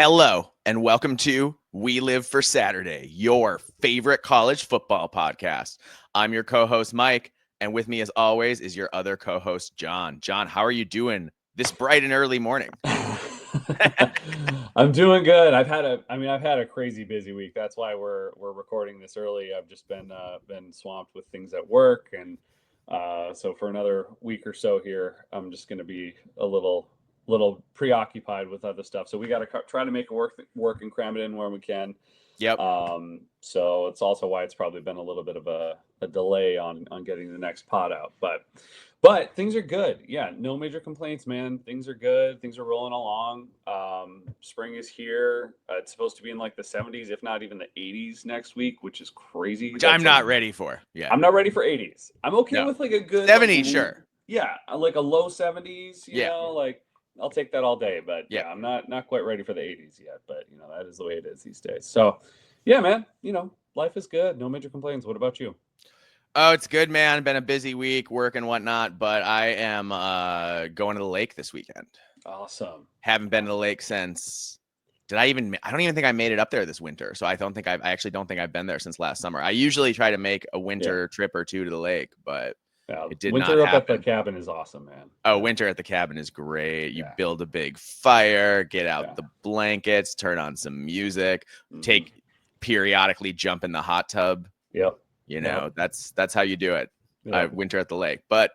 Hello, and welcome to We Live for Saturday, your favorite college football podcast. I'm your co-host, Mike, and with me, as always, is your other co-host, John. John, how are you doing this bright and early morning? I'm doing good. I've had a crazy busy week. That's why we're recording this early. I've just been swamped with things at work, and so for another week or so here, I'm just going to be a little preoccupied with other stuff. So we got to try to make it work and cram it in where we can. Yep. So it's also why it's probably been a little bit of a delay on getting the next pod out, but things are good. Yeah, no major complaints, man. Things are good. Things are rolling along. Spring is here. It's supposed to be in like the 70s, if not even the 80s next week, which is crazy. Which I'm not ready for. Yeah, I'm not ready for 80s. I'm okay with like a good 70s, sure. Yeah, like a low 70s. You know, like I'll take that all day. But yeah, I'm not quite ready for the 80s yet. But you know, that is the way it is these days. So, yeah, man. You know, life is good. No major complaints. What about you? Oh, it's good, man. Been a busy week, work and whatnot, but I am going to the lake this weekend. Awesome. Haven't been to the lake since. I don't even think I made it up there this winter. So I actually don't think I've been there since last summer. I usually try to make a winter trip or two to the lake, but it did not happen. Winter up at the cabin is awesome, man. Oh, winter at the cabin is great. You build a big fire, get out the blankets, turn on some music, periodically jump in the hot tub. Yep. You know, that's how you do it. Winter at the lake, but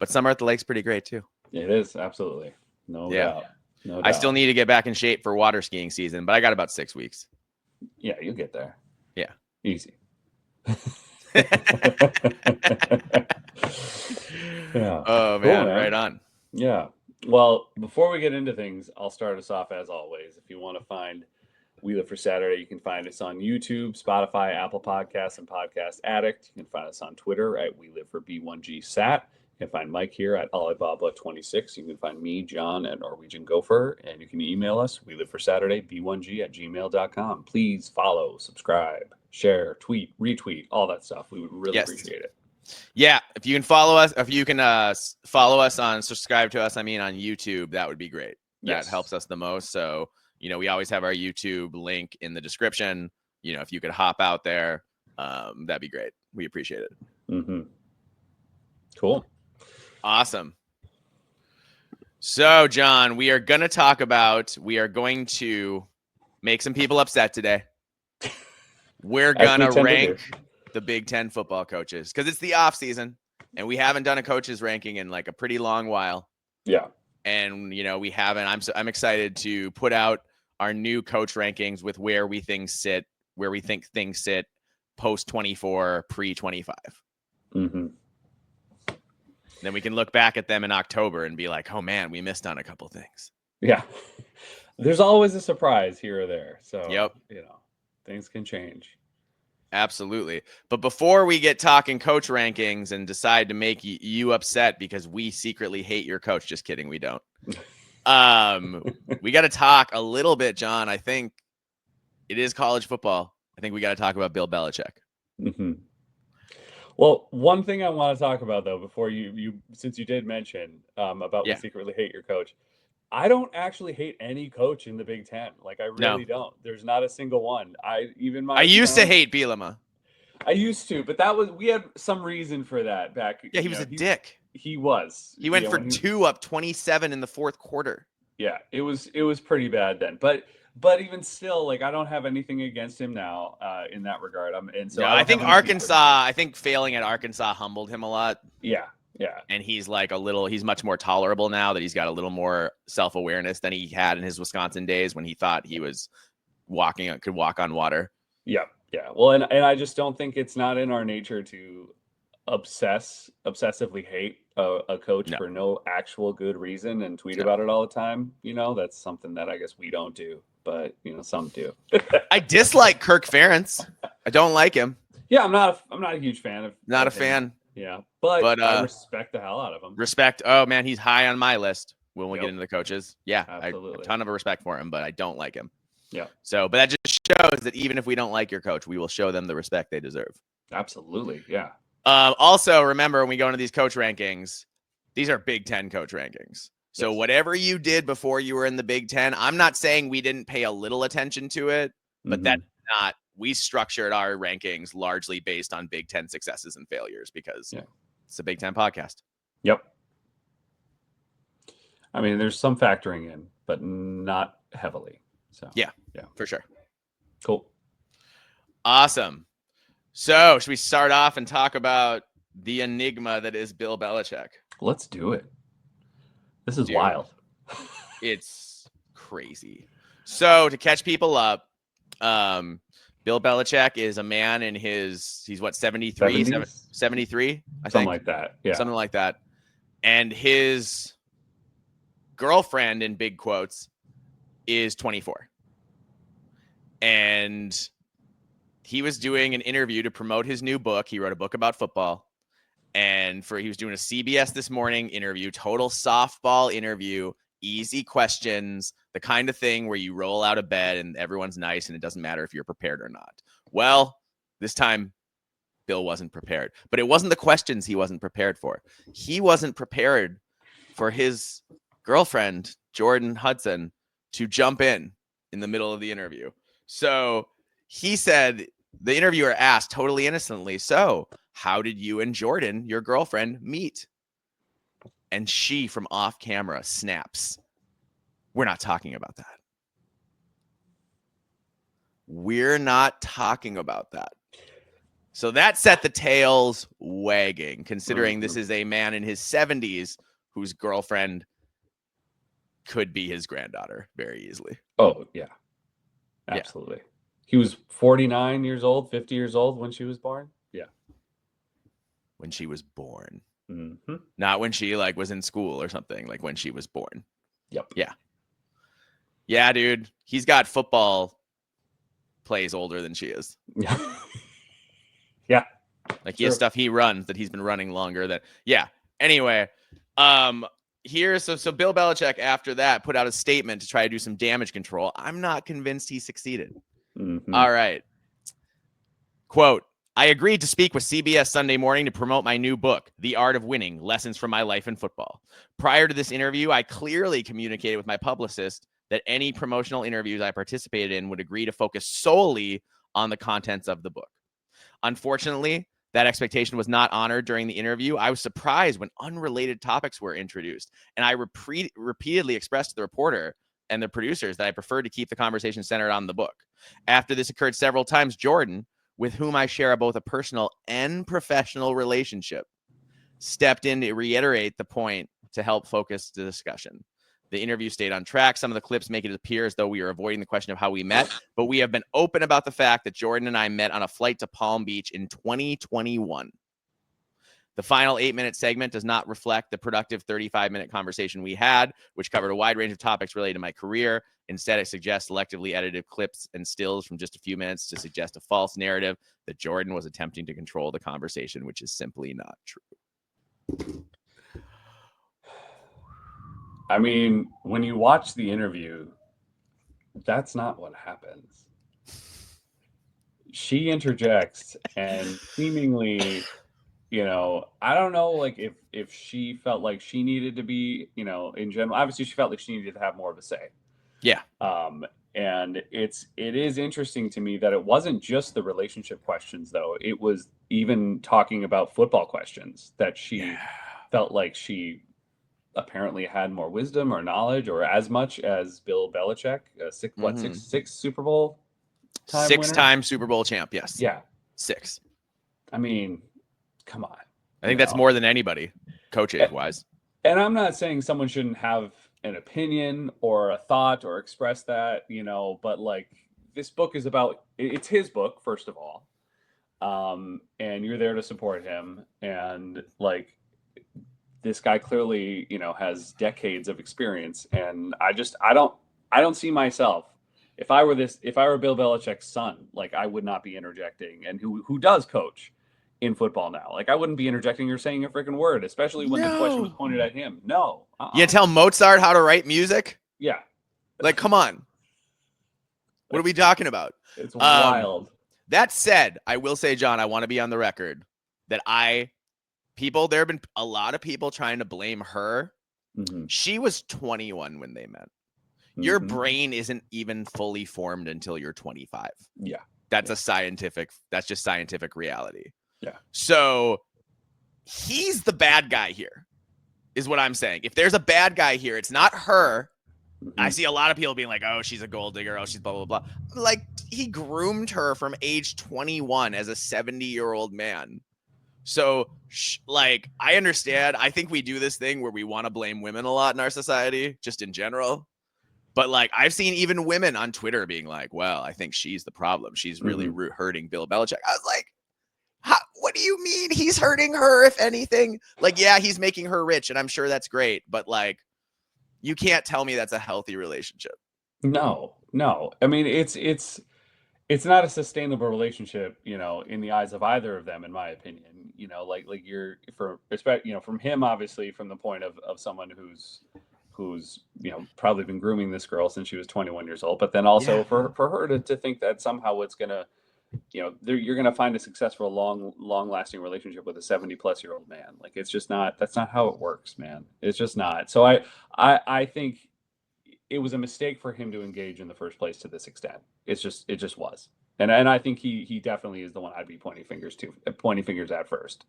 summer at the lake's pretty great too. It is, absolutely. No doubt. No doubt. I still need to get back in shape for water skiing season, but I got about 6 weeks. Yeah, you'll get there. Yeah. Easy. Oh, man, right on. Yeah. Well, before we get into things, I'll start us off as always. If you want to find We Live for Saturday, you can find us on YouTube, Spotify, Apple Podcasts, and Podcast Addict. You can find us on Twitter at We Live for B1GSat. You can find Mike here at Alibaba26. You can find me, John, at Norwegian Gopher. And you can email us, We Live for Saturday, B1G@gmail.com. Please follow, subscribe, share, tweet, retweet, all that stuff. We would really appreciate it. Yeah, if you can follow us, subscribe to us, on YouTube, that would be great. That helps us the most. So, you know, we always have our YouTube link in the description. You know, if you could hop out there, that'd be great. We appreciate it. Mm-hmm. Cool. Awesome. So, John, we are going to make some people upset today. We're going to rank the Big Ten football coaches because it's the offseason and we haven't done a coaches ranking in like a pretty long while. Yeah. And, you know, we haven't. I'm excited to put out our new coach rankings with where we think things sit post 24, pre 25. Mm-hmm. Then we can look back at them in October and be like, oh man, we missed on a couple things. Yeah. There's always a surprise here or there. So, you know, things can change. Absolutely. But before we get talking coach rankings and decide to make you upset because we secretly hate your coach, just kidding, we don't. We got to talk a little bit, John. I think it is college football. I think we got to talk about Bill Belichick. Mm-hmm. Well, one thing I want to talk about, though, before you since you did mention about we secretly hate your coach, I don't actually hate any coach in the Big Ten. Like, I really don't. There's not a single one. I used to hate Bielema. I used to, but we had some reason for that back. Yeah, he was a dick. He was. He went for 2 up 27 in the fourth quarter. Yeah, it was pretty bad then. But even still, like, I don't have anything against him now in that regard. I think I think failing at Arkansas humbled him a lot. Yeah. And he's he's much more tolerable now that he's got a little more self-awareness than he had in his Wisconsin days when he thought he was could walk on water. Yeah. Well, and I just don't think it's not in our nature to obsessively hate a coach for no actual good reason and tweet about it all the time. You know, that's something that I guess we don't do, but you know, some do. I dislike Kirk Ferentz. I don't like him. Yeah, I'm not a huge fan of. Not a fan. Yeah, but I respect the hell out of him. Respect. Oh man, he's high on my list when we get into the coaches. Yeah, absolutely. I have a ton of respect for him, but I don't like him. Yeah. So, but that just shows that even if we don't like your coach, we will show them the respect they deserve. Absolutely. Yeah. Also, remember when we go into these coach rankings, these are Big Ten coach rankings. So Yes. whatever you did before you were in the Big Ten, I'm not saying we didn't pay a little attention to it, but that's not, we structured our rankings largely based on Big Ten successes and failures because it's a Big Ten podcast. Yep. I mean, there's some factoring in, but not heavily. So yeah, for sure. Cool. Awesome. So should we start off and talk about the enigma that is Bill Belichick? Let's do it. This is wild. It's crazy. So to catch people up, Bill Belichick is a man in his, he's what, 73, 73, I think. Something like that. Yeah. Something like that. And his girlfriend, in big quotes, is 24. And he was doing an interview to promote his new book. He wrote a book about football. And he was doing a CBS This Morning interview, total softball interview, easy questions, the kind of thing where you roll out of bed and everyone's nice and it doesn't matter if you're prepared or not. Well, this time Bill wasn't prepared, but it wasn't the questions he wasn't prepared for. He wasn't prepared for his girlfriend, Jordan Hudson, to jump in the middle of the interview. So he said, the interviewer asked totally innocently, so how did you and Jordan, your girlfriend, meet? And she, from off camera, snaps, we're not talking about that. We're not talking about that. So that set the tails wagging, considering this is a man in his 70s whose girlfriend could be his granddaughter very easily. Oh, yeah. Absolutely. Yeah. He was 49 years old, 50 years old when she was born. Yeah. When she was born. Mm-hmm. Not when she was in school or something, like when she was born. Yep. Yeah. Yeah, dude. He's got football plays older than she is. Yeah. Like he has stuff he runs that he's been running longer than. Yeah. Anyway, so Bill Belichick after that put out a statement to try to do some damage control. I'm not convinced he succeeded. Mm-hmm. All right. Quote, I agreed to speak with CBS Sunday Morning to promote my new book, The Art of Winning, Lessons from My Life in Football. Prior to this interview, I clearly communicated with my publicist that any promotional interviews I participated in would agree to focus solely on the contents of the book. Unfortunately, that expectation was not honored during the interview. I was surprised when unrelated topics were introduced, and I repeatedly expressed to the reporter and the producers that I preferred to keep the conversation centered on the book. After this occurred several times, Jordan, with whom I share both a personal and professional relationship, stepped in to reiterate the point to help focus the discussion. The interview stayed on track. Some of the clips make it appear as though we are avoiding the question of how we met, but we have been open about the fact that Jordan and I met on a flight to Palm Beach in 2021. The final 8-minute segment does not reflect the productive 35-minute conversation we had, which covered a wide range of topics related to my career. Instead, it suggests selectively edited clips and stills from just a few minutes to suggest a false narrative that Jordan was attempting to control the conversation, which is simply not true. I mean, when you watch the interview, that's not what happens. She interjects and seemingly, I don't know, if she felt like she needed to be, in general, obviously she felt like she needed to have more of a say. Yeah. And it is interesting to me that it wasn't just the relationship questions, though. It was even talking about football questions that she felt like she apparently had more wisdom or knowledge or as much as Bill Belichick, six Super Bowl time Six-time Super Bowl champ, yes. Yeah. 6. I mean, come on. I think that's more than anybody, coach-wise. And I'm not saying someone shouldn't have an opinion or a thought or express that, but this book is about, it's his book, first of all. And you're there to support him. And this guy clearly, has decades of experience. And I don't see myself, if I were Bill Belichick's son, I would not be interjecting, and who does coach in football now. I wouldn't be interjecting or saying a freaking word, especially when the question was pointed at him. No. You tell Mozart how to write music? Yeah. Come on. What are we talking about? It's wild. That said, I will say, John, I want to be on the record that there have been a lot of people trying to blame her Mm-hmm. She was 21 when they met. Your Mm-hmm. brain isn't even fully formed until you're 25. Yeah. That's just scientific reality. Yeah. So he's the bad guy here, is what I'm saying. If there's a bad guy here, it's not her. Mm-hmm. I see a lot of people being like, oh, she's a gold digger. Oh, she's blah, blah, blah. Like, he groomed her from age 21 as a 70-year-old man. So, like, I understand. I think we do this thing where we want to blame women a lot in our society, just in general. But, like, I've seen even women on Twitter being like, well, I think she's the problem. She's really hurting Bill Belichick. I was like, what do you mean he's hurting her, if anything? Like, yeah, he's making her rich, and I'm sure that's great. But, like, you can't tell me that's a healthy relationship. No. I mean, it's not a sustainable relationship, in the eyes of either of them, in my opinion. Like you're from him, obviously, from the point of someone who's probably been grooming this girl since she was 21 years old, but then also for her to think that somehow it's gonna, you're gonna find a successful, long lasting relationship with a 70-plus-year-old man. Like, that's not how it works, man. It's just not. So I think it was a mistake for him to engage in the first place to this extent. It just was. And I think he definitely is the one I'd be pointing fingers at first.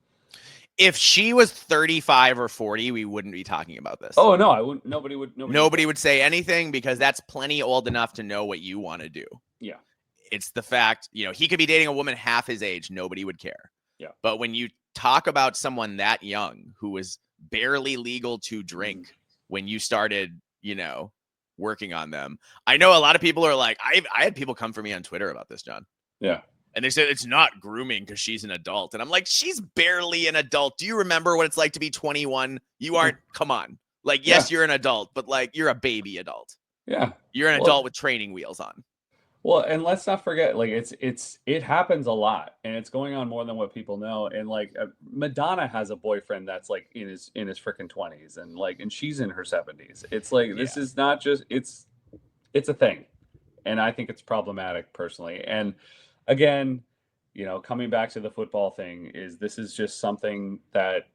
If she was 35 or 40, we wouldn't be talking about this. Oh no, I wouldn't. Nobody would say anything, because that's plenty old enough to know what you want to do. Yeah. It's the fact, he could be dating a woman half his age. Nobody would care. Yeah. But when you talk about someone that young who was barely legal to drink when you started, working on them. I know a lot of people are like, I had people come for me on Twitter about this, John. Yeah. And they said it's not grooming because she's an adult. And I'm like, she's barely an adult. Do you remember what it's like to be 21? You aren't. Come on. Like, yes, you're an adult, but like, you're a baby adult. Yeah. You're an adult with training wheels on. Well, and let's not forget, like, it happens a lot, and it's going on more than what people know. And like, Madonna has a boyfriend that's like in his freaking 20s, and she's in her 70s. It's like, this is not just, it's a thing, and I think it's problematic personally. And again, coming back to the football thing, this is just something that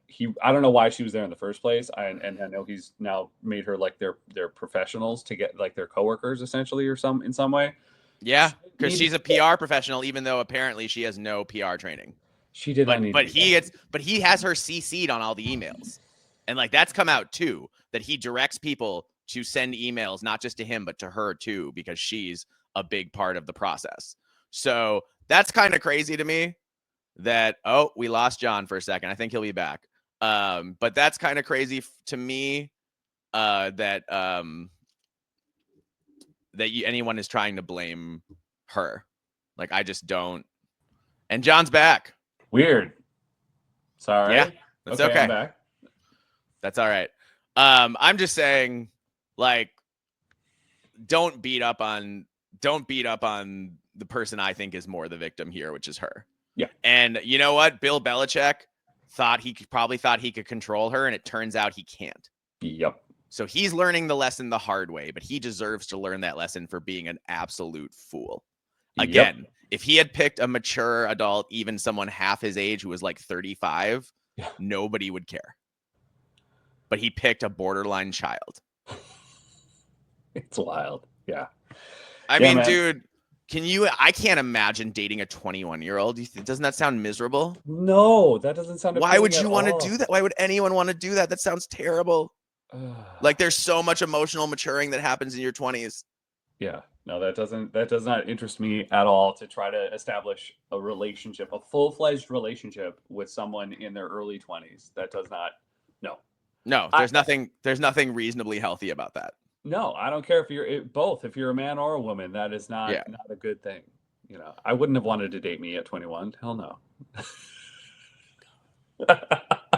I don't know why she was there in the first place. And I know he's now made her like their professionals to get like their coworkers essentially, or in some way. Yeah, because she's a PR professional, even though apparently she has no PR training. She did not need. But he has her CC'd on all the emails, and like, that's come out too, that he directs people to send emails not just to him but to her too, because she's a big part of the process. So that's kind of crazy to me. That we lost John for a second. I think he'll be back. But that's kind of crazy to me. That anyone is trying to blame her. Like, I just don't. And John's back. Weird. Sorry. Yeah, that's okay. I'm back. That's all right. I'm just saying, like, don't beat up on the person I think is more the victim here, which is her. Yeah. And you know what? Bill Belichick probably thought he could control her, and it turns out he can't. Yep. So he's learning the lesson the hard way, but he deserves to learn that lesson for being an absolute fool. Again, if he had picked a mature adult, even someone half his age who was like 35, nobody would care. But he picked a borderline child. It's wild. Yeah. I mean, man. Dude, I can't imagine dating a 21-year-old. Doesn't that sound miserable? No, that doesn't sound. Why would you want to do that? Why would anyone want to do that? That sounds terrible. Like, there's so much emotional maturing that happens in your 20s. Yeah, no, that does not interest me at all, to try to establish a relationship, a full-fledged relationship with someone in their early 20s. That does not. No, there's nothing reasonably healthy about that. No, I don't care if you're a man or a woman. That is not a good thing. I wouldn't have wanted to date me at 21. Hell no.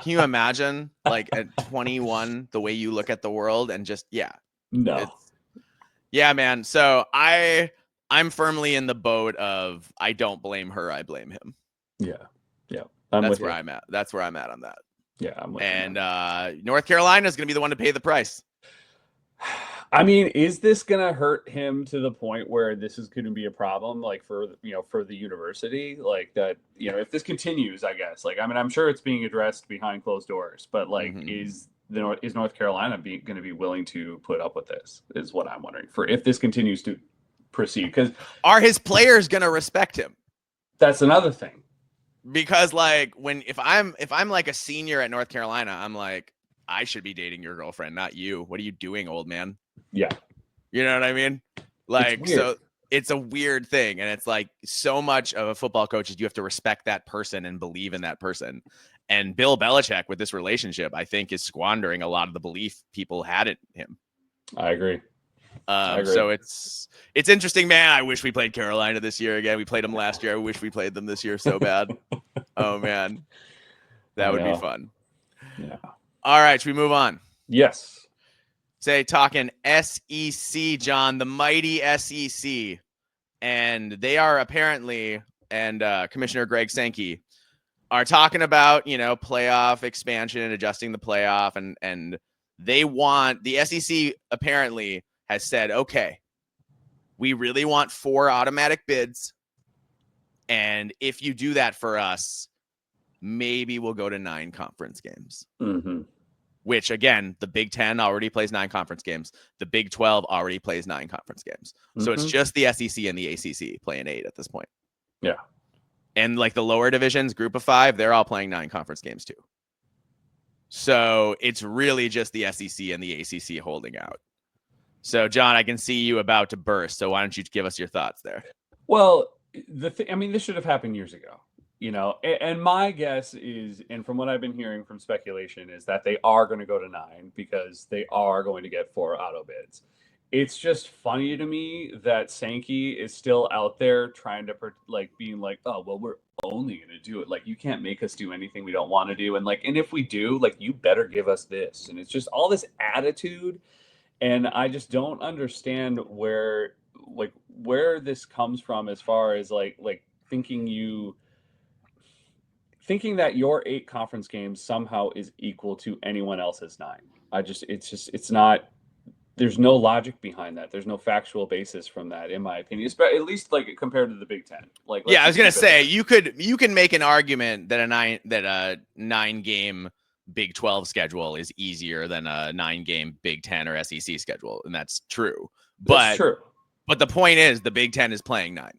Can you imagine, like, at 21, the way you look at the world, and just, no. Yeah, man. So I'm firmly in the boat of, I don't blame her, I blame him. Yeah. That's where I'm at. That's where I'm at on that. Yeah, I'm with you. North Carolina is going to be the one to pay the price. I mean, is this going to hurt him to the point where this is going to be a problem, like, for the university, like that, if this continues, I guess, like, I mean, I'm sure it's being addressed behind closed doors, but like, is North Carolina going to be willing to put up with this? Is what I'm wondering for if this continues to proceed. Because are his players going to respect him? That's another thing. Because like if I'm like a senior at North Carolina, I'm like, I should be dating your girlfriend, not you. What are you doing, old man? Yeah. You know what I mean? Like, so it's a weird thing. And it's like so much of a football coach is you have to respect that person and believe in that person. And Bill Belichick with this relationship, I think, is squandering a lot of the belief people had in him. I agree. So it's interesting, man. I wish we played Carolina this year again. We played them last year. I wish we played them this year so bad. Oh, man. That would be fun. Yeah. All right. Should we move on? Yes. Say talking SEC, John, the mighty SEC. And they are apparently, and Commissioner Greg Sankey are talking about, playoff expansion and adjusting the playoff. And they want, the SEC apparently has said, okay, we really want 4 automatic bids. And if you do that for us, maybe we'll go to 9 conference games. Mm-hmm. Which, again, the Big Ten already plays 9 conference games. The Big 12 already plays 9 conference games. Mm-hmm. So it's just the SEC and the ACC playing 8 at this point. Yeah. And like the lower divisions, group of 5, they're all playing 9 conference games too. So it's really just the SEC and the ACC holding out. So, John, I can see you about to burst. So why don't you give us your thoughts there? Well, this should have happened years ago. And my guess is, and from what I've been hearing from speculation, is that they are going to go to 9 because they are going to get 4 auto bids. It's just funny to me that Sankey is still out there trying to being like, oh, well, we're only going to do it. Like, you can't make us do anything we don't want to do. And if we do, you better give us this. And it's just all this attitude. And I just don't understand where this comes from as far as thinking that your 8 conference games somehow is equal to anyone else's 9. It's not, there's no logic behind that. There's no factual basis from that, in my opinion, at least compared to the Big Ten. I was going to say, you can make an argument that a 9-game Big 12 schedule is easier than a 9-game Big 10 or SEC schedule. And that's true. That's true. But the point is the Big 10 is playing 9.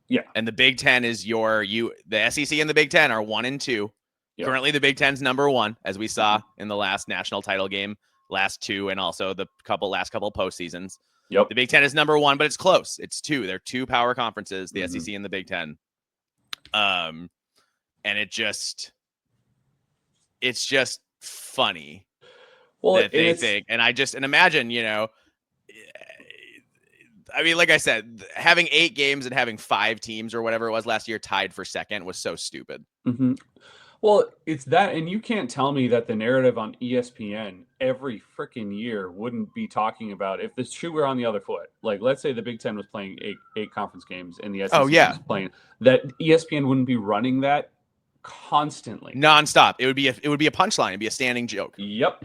Yeah. And the Big 10 is the SEC and the Big 10 are 1 and 2. Yep. Currently the Big 10's number 1, as we saw in the last national title game, last 2, and also the last couple postseasons. Yep. The Big 10 is number 1, but it's close. It's 2. They're 2 power conferences, the SEC and the Big 10. And it's just funny that they think, and imagine, I mean, like I said, having 8 games and having 5 teams or whatever it was last year tied for second was so stupid. Mm-hmm. Well, it's that, and you can't tell me that the narrative on ESPN every freaking year wouldn't be talking about if the shoe were on the other foot. Let's say the Big Ten was playing 8 conference games and the SEC was playing, that ESPN wouldn't be running that constantly, nonstop. It would be a punchline. It'd be a standing joke. Yep.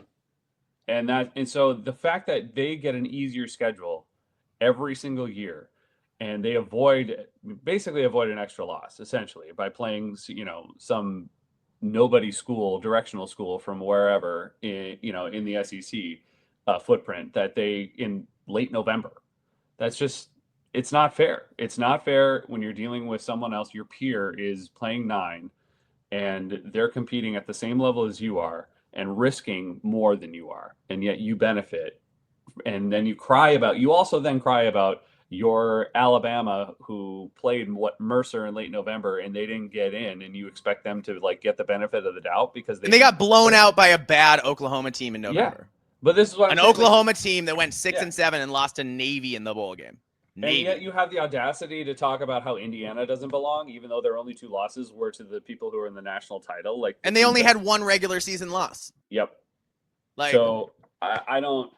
And so the fact that they get an easier schedule every single year, and they basically avoid an extra loss essentially by playing, some nobody school, directional school from wherever in the SEC footprint that they in late November. That's just, it's not fair. It's not fair when you're dealing with someone else. Your peer is playing 9 and they're competing at the same level as you are and risking more than you are. And yet you benefit. And then you also then cry about your Alabama who played Mercer in late November and they didn't get in, and you expect them to get the benefit of the doubt because they got blown out by a bad Oklahoma team in November. Yeah. But this is what an Oklahoma team that went 6-7 and lost to Navy in the bowl game. Navy. And yet you have the audacity to talk about how Indiana doesn't belong, even though their only 2 losses were to the people who are in the national title. And they only had 1 regular season loss. Yep. So I don't.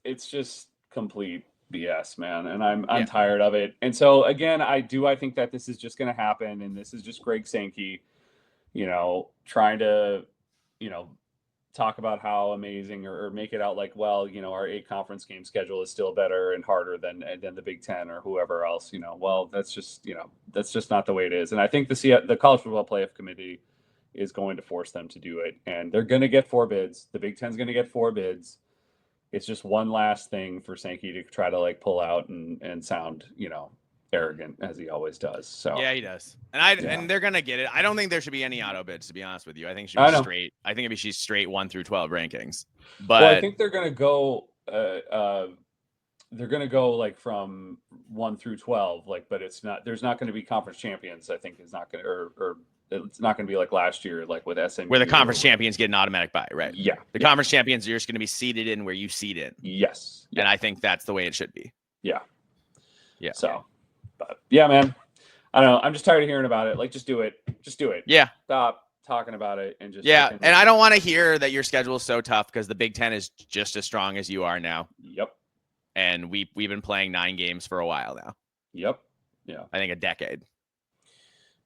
It's just complete BS, man, and I'm tired of it. And so again, I think that this is just going to happen, and this is just Greg Sankey, trying to, talk about how amazing or make it out our 8 conference game schedule is still better and harder than the Big Ten or whoever else. Well, that's just not the way it is. And I think the College Football Playoff Committee is going to force them to do it. And they're going to get 4 bids. The Big Ten's going to get 4 bids. It's just one last thing for Sankey to try to like pull out and sound, arrogant as he always does. So yeah, he does. And they're gonna get it. I don't think there should be any auto bids, to be honest with you. I think it should be straight. I think she's straight 1 through 12 rankings. But well, I think they're gonna go like from 1 through 12, like, but there's not going to be conference champions. I think is not going to, or it's not going to be like last year, like with SMU, where the conference champions get an automatic bye, right? Yeah. The conference champions are just going to be seated in where you seed in. Yes. And I think that's the way it should be. Yeah. Yeah. So, but yeah, man, I don't know. I'm just tired of hearing about it. Like, just do it. Just do it. Yeah. Stop talking about it and just. Yeah. And I don't want to hear that your schedule is so tough because the Big Ten is just as strong as you are now. Yep. And we've been playing 9 games for a while now. Yep. Yeah. I think a decade.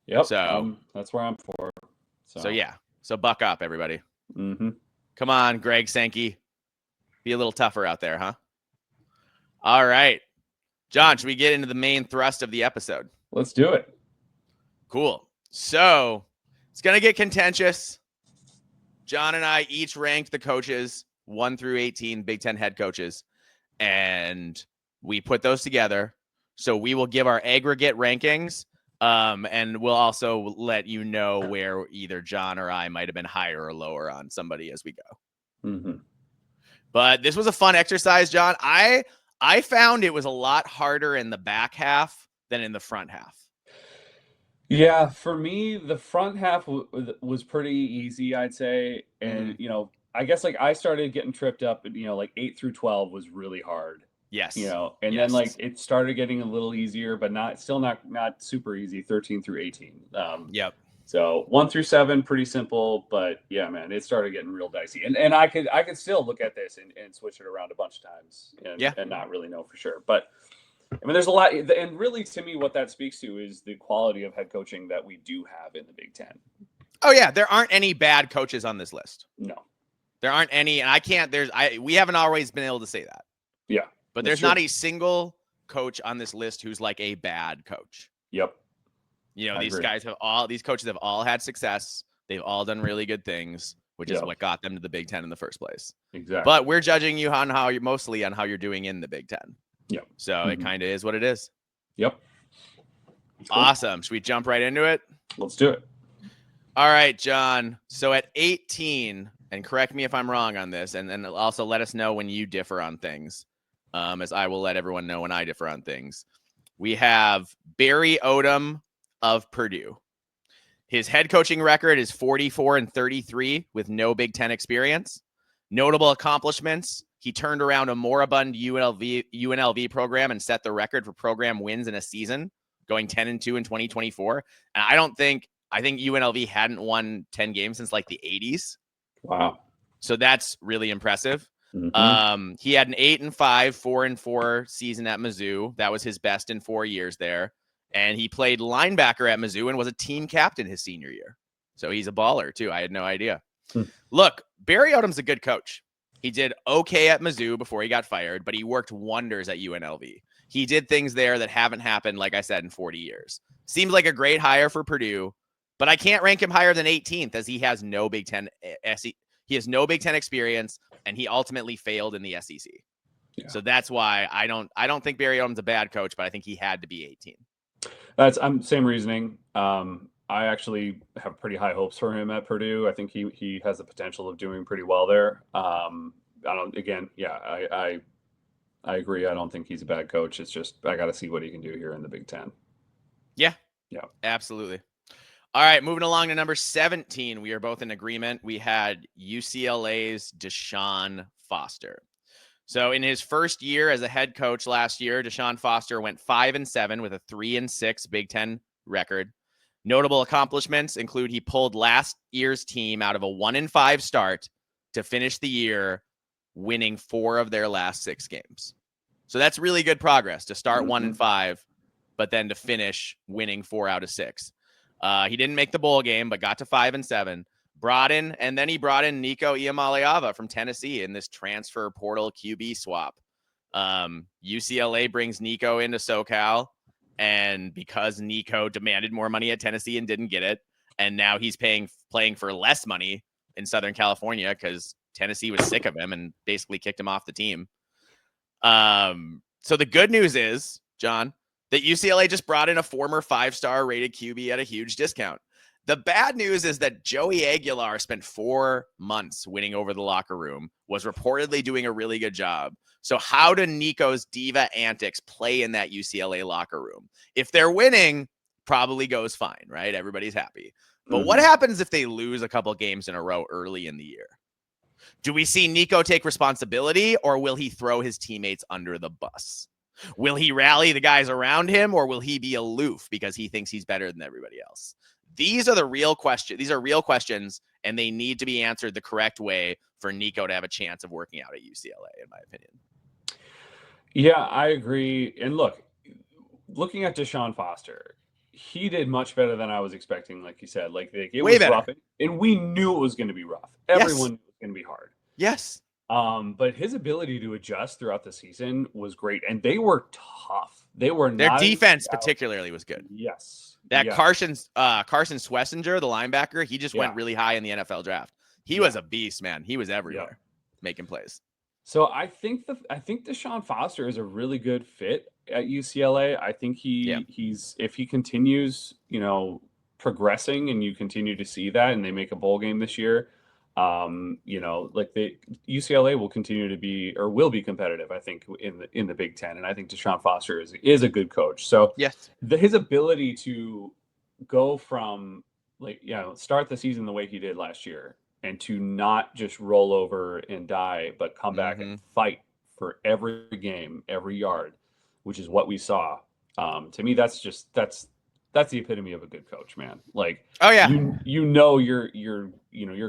Yep. So that's where I'm for. So yeah. So buck up, everybody. Mm-hmm. Come on, Greg Sankey. Be a little tougher out there, huh? All right. John, should we get into the main thrust of the episode? Let's do it. Cool. So it's going to get contentious. John and I each ranked the coaches 1 through 18, Big Ten head coaches, and we put those together. So we will give our aggregate rankings, and we'll also let you know where either John or I might have been higher or lower on somebody as we go. Mm-hmm. But this was a fun exercise, John. I found it was a lot harder in the back half than in the front half. Yeah, for me, the front half was pretty easy, I'd say. And, I guess like I started getting tripped up, like 8 through 12 was really hard. Yes. And then like it started getting a little easier, but not super easy, 13 through 18. Yep. So 1 through 7, pretty simple, but yeah, man, it started getting real dicey. And I could still look at this and switch it around a bunch of times and not really know for sure. But I mean, there's a lot, and really to me, what that speaks to is the quality of head coaching that we do have in the Big Ten. Oh yeah, there aren't any bad coaches on this list. No, there aren't any, and we haven't always been able to say that. Yeah, but there's not a single coach on this list who's like a bad coach. Yep. These coaches have all had success. They've all done really good things, which is what got them to the Big Ten in the first place. Exactly. But we're judging you on mostly on how you're doing in the Big Ten. Yep. So it kind of is what it is. Yep. Cool. Awesome. Should we jump right into it? Let's do it. All right, John. So at 18, and correct me if I'm wrong on this, and also let us know when you differ on things, as I will let everyone know when I differ on things. We have Barry Odom of Purdue. His head coaching record is 44-33 with no Big Ten experience. Notable accomplishments: he turned around a moribund UNLV program and set the record for program wins in a season, going 10-2 in 2024. And I think UNLV hadn't won 10 games since like the 80s. Wow. So that's really impressive. Mm-hmm. He had an 8-5, 4-4 season at Mizzou. That was his best in 4 years there. And he played linebacker at Mizzou and was a team captain his senior year. So he's a baller too. I had no idea. Look, Barry Odom's a good coach. He did okay at Mizzou before he got fired, but he worked wonders at UNLV. He did things there that haven't happened, like I said, in 40 years. Seems like a great hire for Purdue, but I can't rank him higher than 18th as he has no Big Ten he has no Big Ten experience, and he ultimately failed in the SEC. Yeah. So that's why I don't think Barry Odom's a bad coach, but I think he had to be 18. That's same reasoning. I actually have pretty high hopes for him at Purdue. I think he has the potential of doing pretty well there. I agree. I don't think he's a bad coach. It's just I got to see what he can do here in the Big Ten. Yeah, absolutely. All right, moving along to number 17. We are both in agreement. We had UCLA's Deshaun Foster. So in his first year as a head coach last year, Deshaun Foster went 5-7 with a 3-6 Big Ten record. Notable accomplishments include he pulled last year's team out of a 1-5 start to finish the year winning 4 of their last 6 games. So that's really good progress to start 1-5, but then to finish winning 4 out of 6. He didn't make the bowl game, but got to 5-7. And then he brought in Nico Iamaleava from Tennessee in this transfer portal QB swap. UCLA brings Nico into SoCal, and because Nico demanded more money at Tennessee and didn't get it, And now he's playing for less money in Southern California because Tennessee was sick of him and basically kicked him off the team. So the good news is, John, that UCLA just brought in a former 5-star rated QB at a huge discount. The bad news is that Joey Aguilar spent 4 months winning over the locker room, was reportedly doing a really good job. So how do Nico's diva antics play in that UCLA locker room? If they're winning, probably goes fine, right? Everybody's happy. But what happens if they lose a couple games in a row early in the year? Do we see Nico take responsibility, or will he throw his teammates under the bus? Will he rally the guys around him, or will he be aloof because he thinks he's better than everybody else? These are the real questions. These are real questions, and they need to be answered the correct way for Nico to have a chance of working out at UCLA, in my opinion. Yeah, I agree. And looking at Deshaun Foster, he did much better than I was expecting. Like you said, it Way was better. rough, and we knew it was going to be rough. Everyone knew it was going to be hard. Yes. But his ability to adjust throughout the season was great, and they were tough. They were Their not defense particularly was good. Yes. That Carson Swessinger, the linebacker, he just went really high in the NFL draft. He was a beast, man. He was everywhere making plays. So I think Deshaun Foster is a really good fit at UCLA. I think he's if he continues, progressing, and you continue to see that, and they make a bowl game this year, UCLA will continue to be, or will be, competitive, I think, in the Big Ten. And I think Deshaun Foster is a good coach. So yes, his ability to go from start the season the way he did last year, and to not just roll over and die, but come back and fight for every game, every yard, which is what we saw. To me, that's the epitome of a good coach, man. You're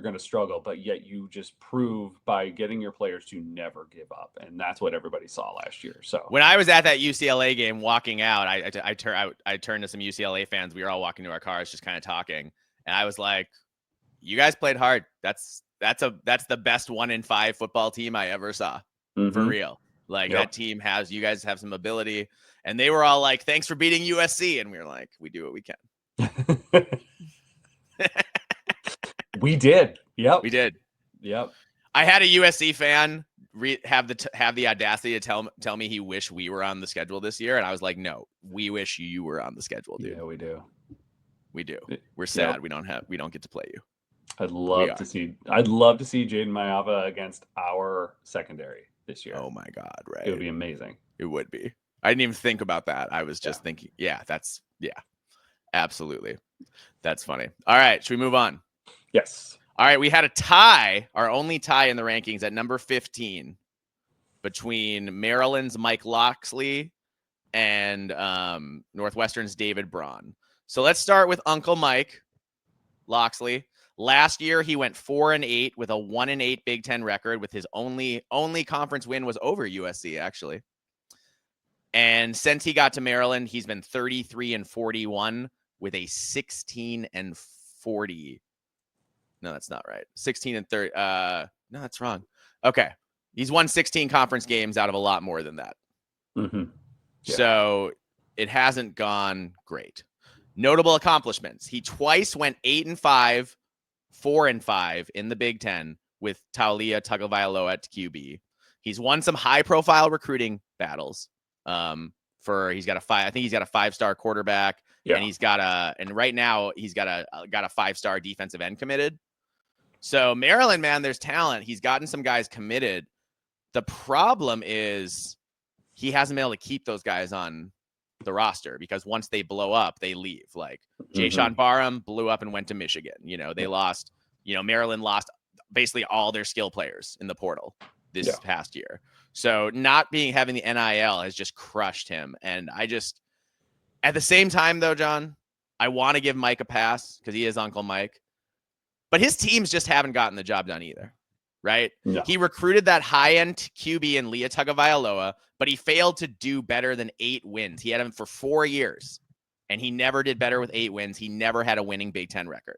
going to struggle, but yet you just prove by getting your players to never give up, and that's what everybody saw last year. So when I was at that UCLA game, walking out, I turned to some UCLA fans. We were all walking to our cars, just kind of talking, and I was like, "You guys played hard. That's the best 1-5 football team I ever saw, for real. That team you guys have some ability." And they were all like, "Thanks for beating USC." And we were like, "We do what we can." We did. Yep. We did. Yep. I had a USC fan have the audacity to tell me he wished we were on the schedule this year. And I was like, "No, we wish you were on the schedule, dude." Yeah, we do. We do. We're sad we don't get to play you. I'd love to see Jaden Mayava against our secondary this year. Oh my God, right. It would be amazing. It would be. I didn't even think about that. I was just thinking, absolutely. That's funny. All right. Should we move on? Yes. All right. We had a tie, our only tie in the rankings, at number 15 between Maryland's Mike Locksley and Northwestern's David Braun. So let's start with Uncle Mike Locksley. Last year, he went 4-8 with a 1-8 Big Ten record, with his only conference win was over USC, actually. And since he got to Maryland, he's been 33-41 with a 16-40. No, that's not right. 16-30. No, that's wrong. Okay. He's won 16 conference games out of a lot more than that. So it hasn't gone great. Notable accomplishments. He twice went 8-5, 4-5 in the Big Ten with Taulia Tagovailoa at QB. He's won some high-profile recruiting battles. He's got a 5-star quarterback, and right now he's got a 5-star defensive end committed. So Maryland, man, there's talent. He's gotten some guys committed. The problem is he hasn't been able to keep those guys on the roster, because once they blow up, they leave. Like Jayshon Barham blew up and went to Michigan. They lost, Maryland lost basically all their skill players in the portal this past year. So not having the NIL has just crushed him. And at the same time though, John, I want to give Mike a pass because he is Uncle Mike, but his teams just haven't gotten the job done either. Right. No. He recruited that high-end QB in Lia Tagovailoa, but he failed to do better than 8 wins. He had him for 4 years and he never did better with 8 wins. He never had a winning Big Ten record.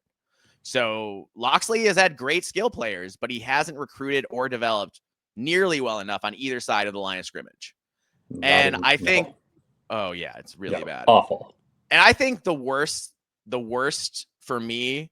So Locksley has had great skill players, but he hasn't recruited or developed nearly well enough on either side of the line of scrimmage. I think, it's really bad. Awful. And I think the worst for me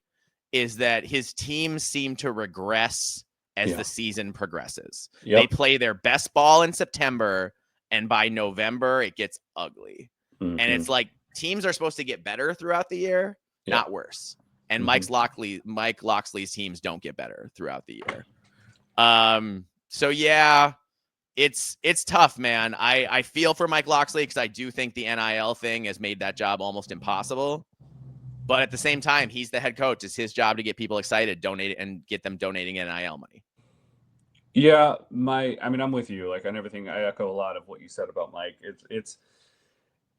is that his teams seem to regress as Yeah. the season progresses. Yep. They play their best ball in September, and by November, it gets ugly. And it's like teams are supposed to get better throughout the year, not worse. And Mike Loxley's teams don't get better throughout the year. So yeah, it's tough, man. I feel for Mike Loxley because I do think the NIL thing has made that job almost impossible. But at the same time, he's the head coach. It's his job to get people excited, donate, and get them donating NIL money. Yeah, I'm with you. Like on everything, I echo a lot of what you said about Mike. It's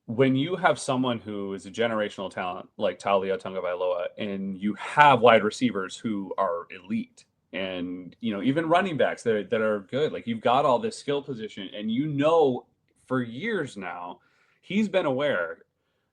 when you have someone who is a generational talent like Talia Tagovailoa, and you have wide receivers who are elite, and even running backs that are good. Like you've got all this skill position, and for years now, he's been aware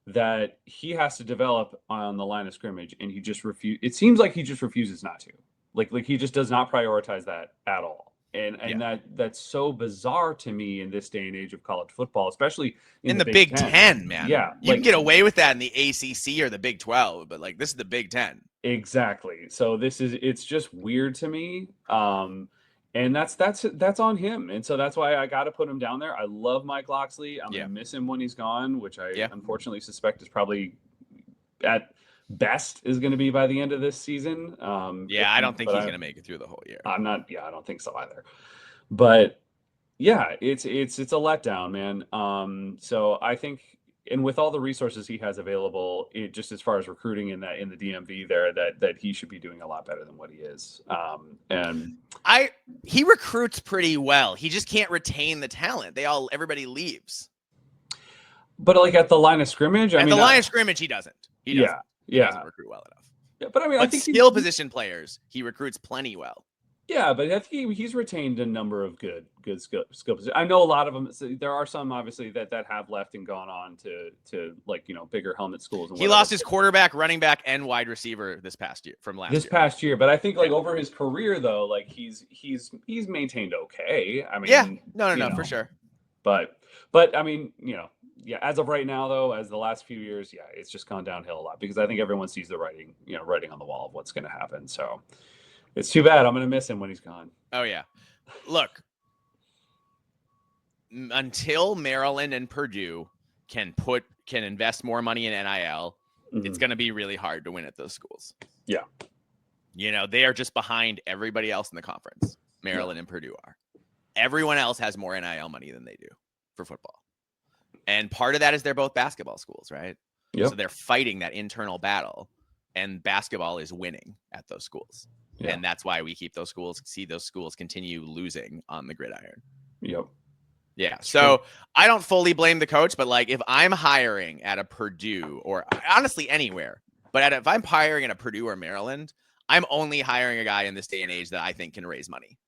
that he has to develop on the line of scrimmage, and he just it seems like he just refuses not to. Like he just does not prioritize that at all. And that's so bizarre to me in this day and age of college football, especially in the Big Ten, man. Yeah, you can get away with that in the ACC or the Big 12, but like this is the Big 10. Exactly. So it's just weird to me. And that's on him. And so that's why I got to put him down there. I love Mike Loxley. I'm going to miss him when he's gone, which I unfortunately suspect is probably at best is going to be by the end of this season. I don't think he's going to make it through the whole year. I don't think so either. But yeah, it's a letdown, man. So I think, and with all the resources he has available, just as far as recruiting in the DMV there, that he should be doing a lot better than what he is. And he recruits pretty well. He just can't retain the talent. Everybody leaves. But like at the line of scrimmage, at the line of scrimmage, he doesn't. He doesn't recruit well enough. Yeah, but I think skill position players, he recruits plenty well. Yeah, but I think he's retained a number of good skill positions. I know a lot of them. There are some obviously that have left and gone on to like bigger helmet schools. And he lost his quarterback, running back, and wide receiver this past year from last year. This past year, but I think like over his career though, like he's maintained okay. I mean, no, for sure. But I mean, as of right now though, as the last few years, it's just gone downhill a lot because I think everyone sees the writing on the wall of what's going to happen. So. It's too bad. I'm going to miss him when he's gone. Oh, yeah. Look, until Maryland and Purdue can invest more money in NIL, it's going to be really hard to win at those schools. Yeah. They are just behind everybody else in the conference. Maryland and Purdue are. Everyone else has more NIL money than they do for football. And part of that is they're both basketball schools, right? Yep. So they're fighting that internal battle, and basketball is winning at those schools. Yeah. And that's why we see those schools continue losing on the gridiron. Yep. Yeah. So I don't fully blame the coach, but like if I'm hiring at a Purdue or honestly anywhere, but if I'm hiring at a Purdue or Maryland, I'm only hiring a guy in this day and age that I think can raise money.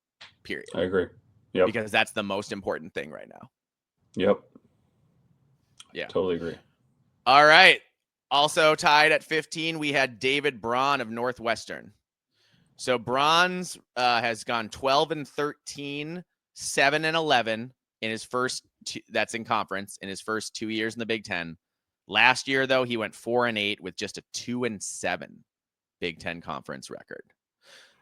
Period. I agree. Yep. Because that's the most important thing right now. Yep. Yeah. Totally agree. All right. Also tied at 15, we had David Braun of Northwestern. So Braun's has gone 12-13, 7-11 in his first that's in conference in his first 2 years in the Big Ten. Last year, though, he went 4-8 with just a 2-7 Big Ten conference record.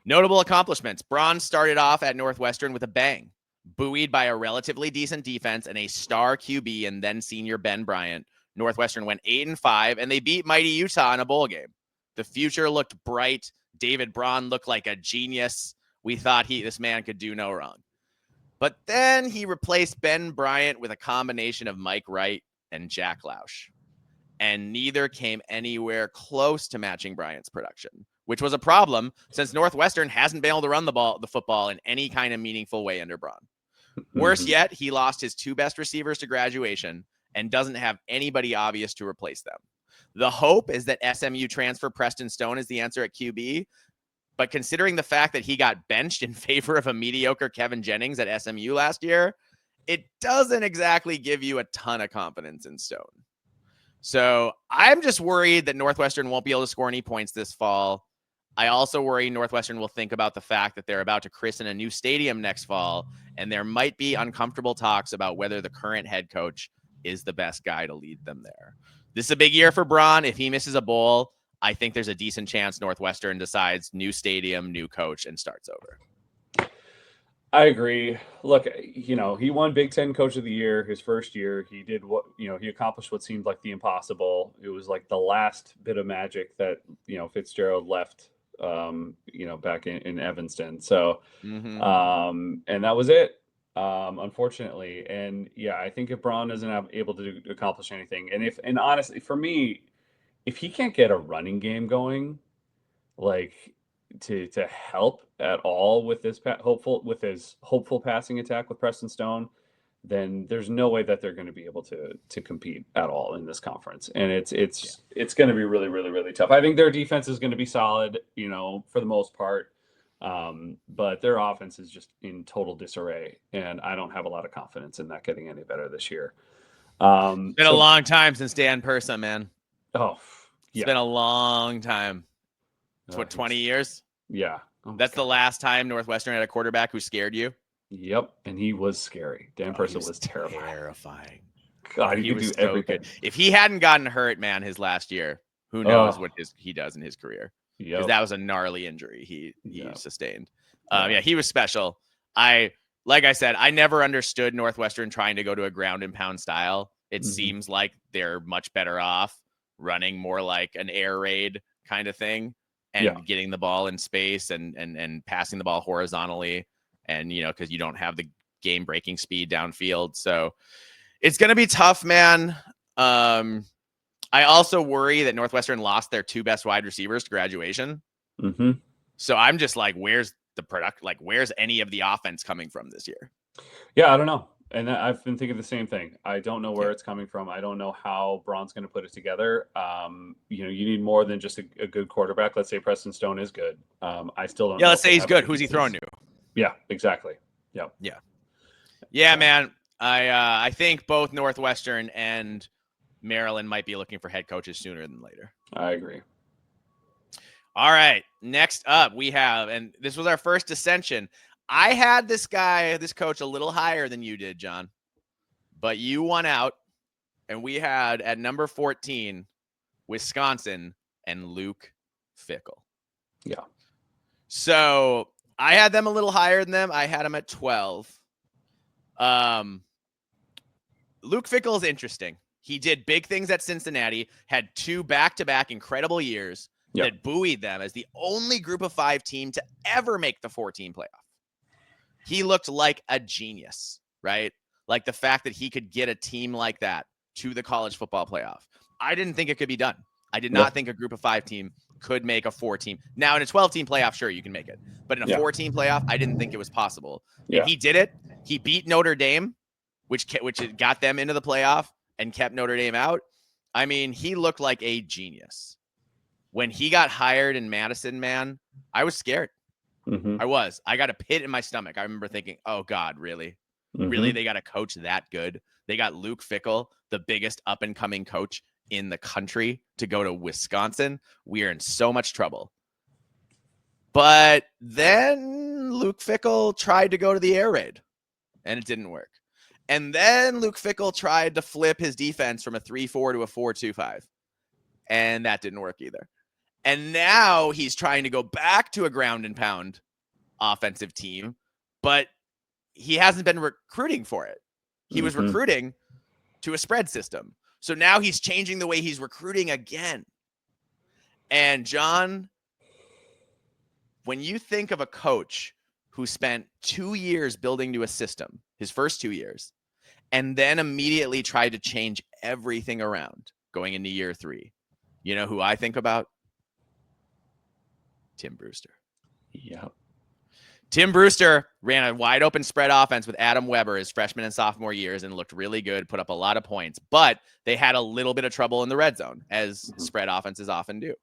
Notable accomplishments. Braun started off at Northwestern with a bang, buoyed by a relatively decent defense and a star QB and then senior Ben Bryant. Northwestern went 8-5, and they beat mighty Utah in a bowl game. The future looked bright. David Braun looked like a genius. We thought this man could do no wrong. But then he replaced Ben Bryant with a combination of Mike Wright and Jack Lausch. And neither came anywhere close to matching Bryant's production, which was a problem since Northwestern hasn't been able to run the football in any kind of meaningful way under Braun. Worse yet, he lost his two best receivers to graduation and doesn't have anybody obvious to replace them. The hope is that SMU transfer Preston Stone is the answer at QB, but considering the fact that he got benched in favor of a mediocre Kevin Jennings at SMU last year, it doesn't exactly give you a ton of confidence in Stone. So I'm just worried that Northwestern won't be able to score any points this fall. I also worry Northwestern will think about the fact that they're about to christen a new stadium next fall, and there might be uncomfortable talks about whether the current head coach is the best guy to lead them there. This is a big year for Braun. If he misses a bowl, I think there's a decent chance Northwestern decides new stadium, new coach, and starts over. I agree. Look, he won Big Ten Coach of the Year his first year. He did he accomplished what seemed like the impossible. It was like the last bit of magic that, Fitzgerald left, back in Evanston. So, and that was it, unfortunately. And yeah, I think if Braun isn't able to accomplish anything, and honestly, for me, if he can't get a running game going, like to help at all with his hopeful passing attack with Preston Stone, then there's no way that they're going to be able to compete at all in this conference. And it's going to be really, really, really tough. I think their defense is going to be solid, for the most part. But their offense is just in total disarray, and I don't have a lot of confidence in that getting any better this year. It's been a long time since Dan Persa, man. Oh, it's been a long time. 20 years? Yeah. That's the last time Northwestern had a quarterback who scared you? Yep, and he was scary. Dan Persa was terrifying. God, he could do everything. Good. If he hadn't gotten hurt, man, his last year, who knows what he does in his career? Because that was a gnarly injury he sustained. He was special. Like I said, I never understood Northwestern trying to go to a ground and pound style. It seems like they're much better off running more like an air raid kind of thing and getting the ball in space and passing the ball horizontally. And, because you don't have the game breaking speed downfield. So it's going to be tough, man. I also worry that Northwestern lost their two best wide receivers to graduation. So I'm just like, where's the product? Like, where's any of the offense coming from this year? Yeah, I don't know. And I've been thinking the same thing. I don't know where it's coming from. I don't know how Braun's going to put it together. You need more than just a good quarterback. Let's say Preston Stone is good. I still don't know. Yeah, let's say he's good. Who's he throwing to? Yeah, exactly. Yep. Yeah, man. I think both Northwestern and Maryland might be looking for head coaches sooner than later. I agree. All right. Next up, we have, and this was our first dissension. I had this coach a little higher than you did, John, but you won out, and we had at number 14, Wisconsin and Luke Fickell. Yeah. So I had them a little higher than them. I had them at 12. Luke Fickell is interesting. He did big things at Cincinnati, had 2 back-to-back incredible years that buoyed them as the only group of 5 team to ever make the 14 playoff. He looked like a genius, right? Like the fact that he could get a team like that to the college football playoff. I didn't think it could be done. I did not think a group of 5 team could make a 4-team. Now in a 12-team playoff, sure, you can make it. But in a 4-team playoff, I didn't think it was possible. Yeah. And he did it. He beat Notre Dame, which got them into the playoff and kept Notre Dame out. I mean, he looked like a genius. When he got hired in Madison, man, I was scared. I got a pit in my stomach. I remember thinking, oh God, really? Really? They got a coach that good? They got Luke Fickell, the biggest up and coming coach in the country, to go to Wisconsin. We are in so much trouble. But then Luke Fickell tried to go to the air raid and it didn't work. And then Luke Fickell tried to flip his defense from a 3-4 to a 4-2-5. And that didn't work either. And now he's trying to go back to a ground and pound offensive team, but he hasn't been recruiting for it. He was recruiting to a spread system. So now he's changing the way he's recruiting again. And John, when you think of a coach who spent 2 years building to a system, his first 2 years, and then immediately tried to change everything around going into year 3, you know who I think about? Tim Brewster. Yeah. Tim Brewster ran a wide open spread offense with Adam Weber his freshman and sophomore years and looked really good, put up a lot of points, but they had a little bit of trouble in the red zone, as spread offenses often do.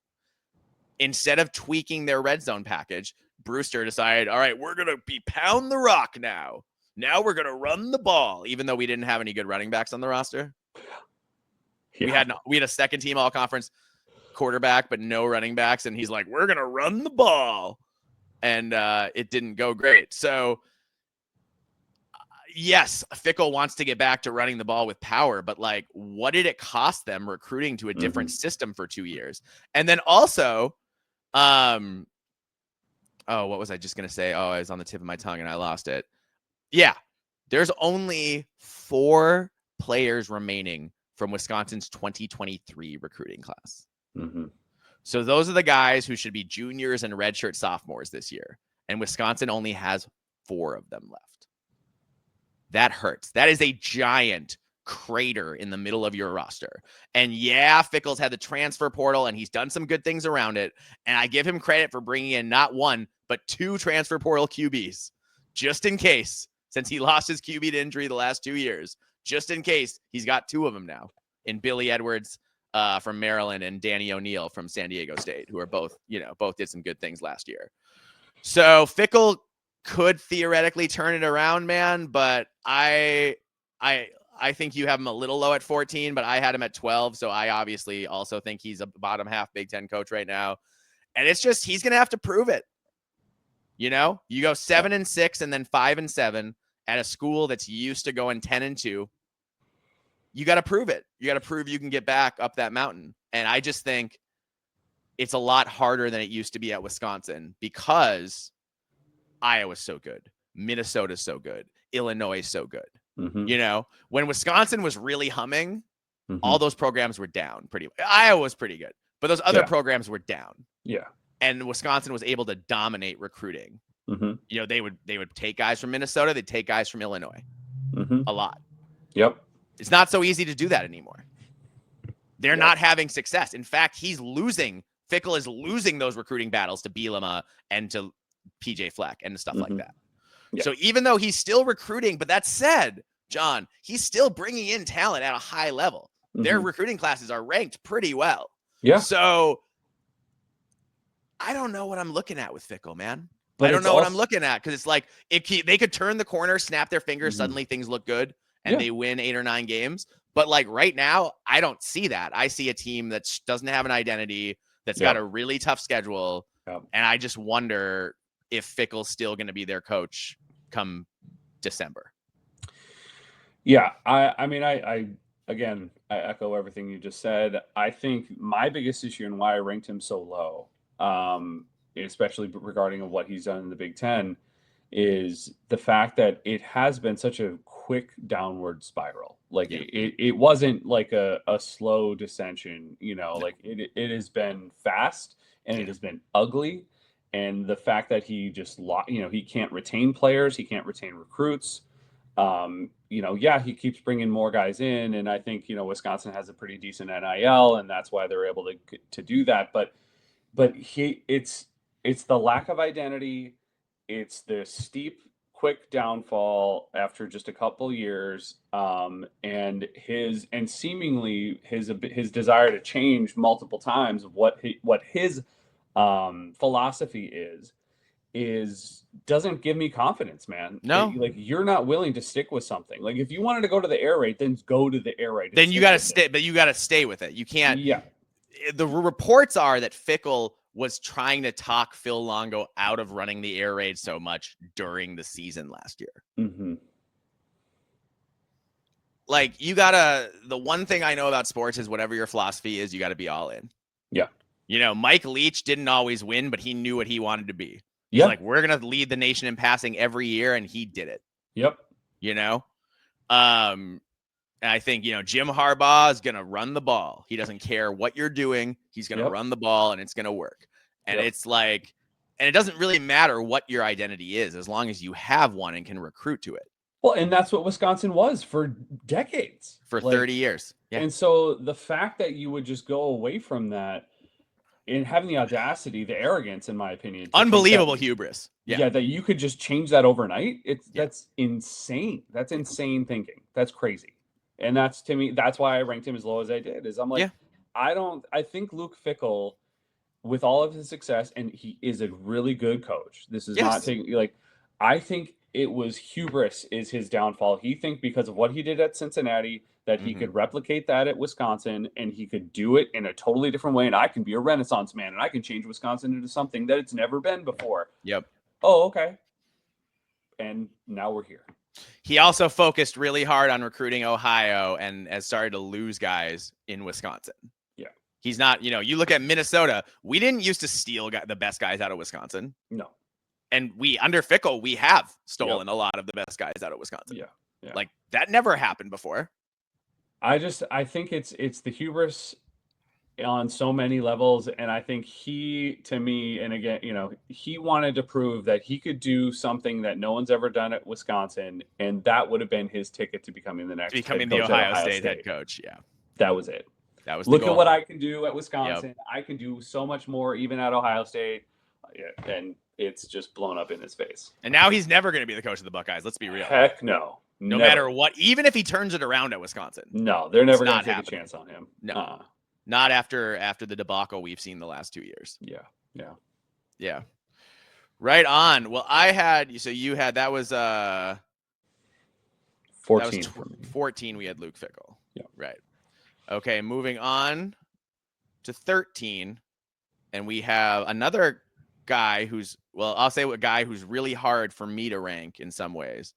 Instead of tweaking their red zone package, Brewster decided, all right, we're going to be pound the rock now. Now we're going to run the ball, even though we didn't have any good running backs on the roster. Yeah. We had a second team all conference quarterback, but no running backs. And he's like, we're going to run the ball. And it didn't go great. So, yes, Fickle wants to get back to running the ball with power, but like, what did it cost them recruiting to a different system for 2 years? And then also, what was I just going to say? Oh, I was on the tip of my tongue and I lost it. Yeah. There's only 4 players remaining from Wisconsin's 2023 recruiting class. So those are the guys who should be juniors and redshirt sophomores this year. And Wisconsin only has 4 of them left. That hurts. That is a giant crater in the middle of your roster. And yeah, Fickle's had the transfer portal and he's done some good things around it. And I give him credit for bringing in not 1, but 2 transfer portal QBs, just in case, since he lost his QB to injury the last 2 years, just in case he's got 2 of them now in Billy Edwards from Maryland and Danny O'Neill from San Diego State, who are both did some good things last year. So Fickle could theoretically turn it around, man, but I think you have him a little low at 14, but I had him at 12, so I obviously also think he's a bottom half Big Ten coach right now. And it's just, he's going to have to prove it. You go 7-6 and then 5-7 at a school that's used to going 10-2. You got to prove it. You got to prove you can get back up that mountain. And I just think it's a lot harder than it used to be at Wisconsin because Iowa's so good. Minnesota's so good. Illinois is so good. When Wisconsin was really humming, all those programs were down pretty much. Iowa was pretty good, but those other programs were down. Yeah. And Wisconsin was able to dominate recruiting. They would take guys from Minnesota. They'd take guys from Illinois a lot. Yep. It's not so easy to do that anymore. They're not having success. In fact, Fickle is losing those recruiting battles to Bielema and to PJ Fleck and stuff like that. Yeah. So even though he's still recruiting, but that said, John, he's still bringing in talent at a high level. Their recruiting classes are ranked pretty well. Yeah. So I don't know what I'm looking at with Fickle, man. But I don't know what I'm looking at because it's like they could turn the corner, snap their fingers, suddenly things look good, and they win 8 or 9 games. But like right now, I don't see that. I see a team that doesn't have an identity, that's got a really tough schedule, and I just wonder if Fickle's still going to be their coach come December. Yeah, I mean, I echo everything you just said. I think my biggest issue and why I ranked him so low, especially regarding what he's done in the Big Ten, is the fact that it has been such a quick downward spiral. Like it wasn't like a slow dissension, like it has been fast and it has been ugly. And the fact that he just, he can't retain players, he can't retain recruits. He keeps bringing more guys in, and I think Wisconsin has a pretty decent NIL, and that's why they're able to do that. But it's the lack of identity, it's the steep, quick downfall after just a couple years, and seemingly his desire to change multiple times of what his philosophy doesn't give me confidence, man. No, like you're not willing to stick with something. Like if you wanted to go to the air raid, then go to the air raid. Then you got to stay, but you got to stay with it. You can't. Yeah. The reports are that Fickle was trying to talk Phil Longo out of running the air raid so much during the season last year. Like the one thing I know about sports is whatever your philosophy is, you got to be all in. Yeah. Mike Leach didn't always win, but he knew what he wanted to be. He's like, we're going to lead the nation in passing every year, and he did it. Yep. And I think, Jim Harbaugh is going to run the ball. He doesn't care what you're doing. He's going to run the ball, and it's going to work. And it's like, and it doesn't really matter what your identity is as long as you have one and can recruit to it. Well, and that's what Wisconsin was for decades. For 30 years. Yeah. And so the fact that you would just go away from that, and having the audacity, the arrogance, in my opinion, unbelievable hubris. Yeah, that you could just change that overnight. That's insane. That's insane thinking. That's crazy. And that's, to me, that's why I ranked him as low as I did. Is I'm like, I think Luke Fickle, with all of his success, and he is a really good coach. This is not taking I think it was hubris is his downfall. He think because of what he did at Cincinnati that he could replicate that at Wisconsin, and he could do it in a totally different way. And I can be a Renaissance man, and I can change Wisconsin into something that it's never been before. Yep. Oh, okay. And now we're here. He also focused really hard on recruiting Ohio and has started to lose guys in Wisconsin. Yeah. He's not, you look at Minnesota, we didn't used to steal the best guys out of Wisconsin. No. And under Fickle, we have stolen a lot of the best guys out of Wisconsin. Yeah. Like that never happened before. I think it's the hubris on so many levels. And I think he, to me, and again, he wanted to prove that he could do something that no one's ever done at Wisconsin. And that would have been his ticket to becoming the next Becoming head the coach at Ohio State head coach. Yeah. That was it. That was Look the goal. at what I can do at Wisconsin. Yep. I can do so much more even at Ohio State. And it's just blown up in his face. And now he's never going to be the coach of the Buckeyes. Let's be real. Heck no. No matter what, even if he turns it around at Wisconsin. No, they're never going to take a chance on him. No. Not after the debacle we've seen the last 2 years. Yeah. Right on. Well, that was 14 14 we had Luke Fickell. Yeah. Right. Okay, moving on to 13, and we have another guy I'll say a guy who's really hard for me to rank in some ways.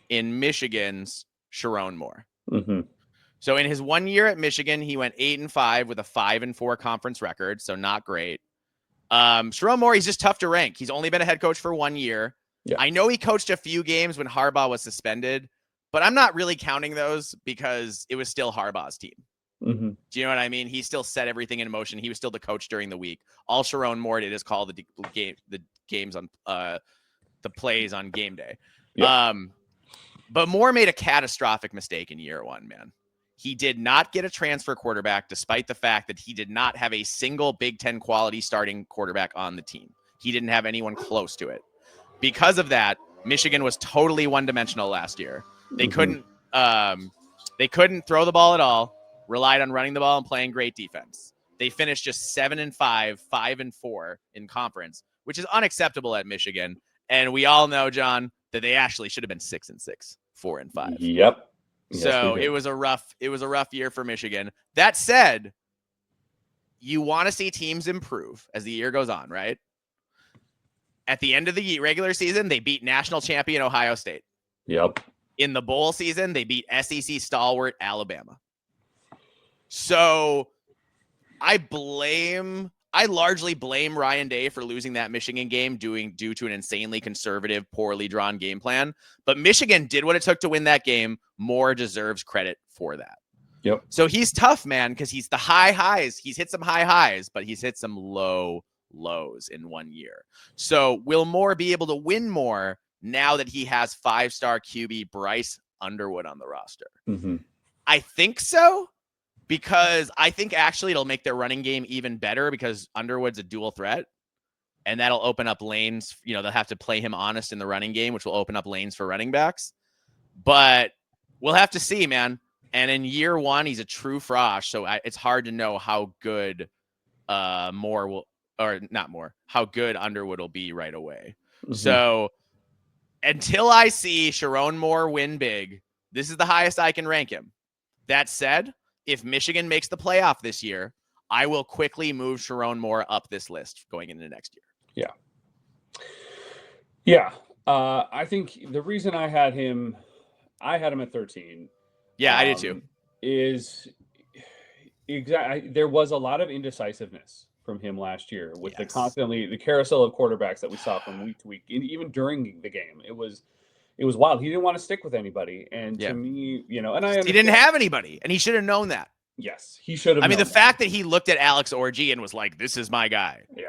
In Michigan's Sharon Moore. Mm-hmm. So in his 1 year at Michigan, he went 8-5 with a 5-4 conference record. So not great. Sharon Moore, he's just tough to rank. He's only been a head coach for 1 year. Yeah. I know he coached a few games when Harbaugh was suspended, but I'm not really counting those because it was still Harbaugh's team. Mm-hmm. Do you know what I mean? He still set everything in motion. He was still the coach during the week. All Sharon Moore did is call the games on the plays on game day. Yeah. But Moore made a catastrophic mistake in year one, man. He did not get a transfer quarterback despite the fact that he did not have a single Big Ten quality starting quarterback on the team. He didn't have anyone close to it. Because of that, Michigan was totally one-dimensional last year. They couldn't throw the ball at all, relied on running the ball and playing great defense. They finished just 7-5, 5-4 in conference, which is unacceptable at Michigan. And we all know, John, that they actually should have been 6-6, 4-5. Yep. So it was a rough year for Michigan. That said, you want to see teams improve as the year goes on, right? At the end of the regular season, they beat national champion Ohio State. Yep. In the bowl season, they beat SEC stalwart Alabama. So I largely blame Ryan Day for losing that Michigan game due to an insanely conservative, poorly drawn game plan. But Michigan did what it took to win that game. Moore deserves credit for that. Yep. So he's tough, man, because he's the high highs. He's hit some high highs, but he's hit some low lows in 1 year. So will Moore be able to win more now that he has 5-star QB Bryce Underwood on the roster? Mm-hmm. I think so. Because I think actually it'll make their running game even better because Underwood's a dual threat. And that'll open up lanes. They'll have to play him honest in the running game, which will open up lanes for running backs. But we'll have to see, man. And in year one, he's a true frosh. So it's hard to know how good how good Underwood will be right away. Mm-hmm. So until I see Sharon Moore win big, this is the highest I can rank him. That said, if Michigan makes the playoff this year, I will quickly move Sharon Moore up this list going into next year. Yeah. I think the reason I had him at 13. Yeah, I did too. Is exactly there was a lot of indecisiveness from him last year with the carousel of quarterbacks that we saw from week to week, and even during the game. It was wild. He didn't want to stick with anybody. And to me, and he didn't have anybody, and he should have known that. Yes, he should have. I mean, the fact that he looked at Alex Orji and was like, "This is my guy." Yeah.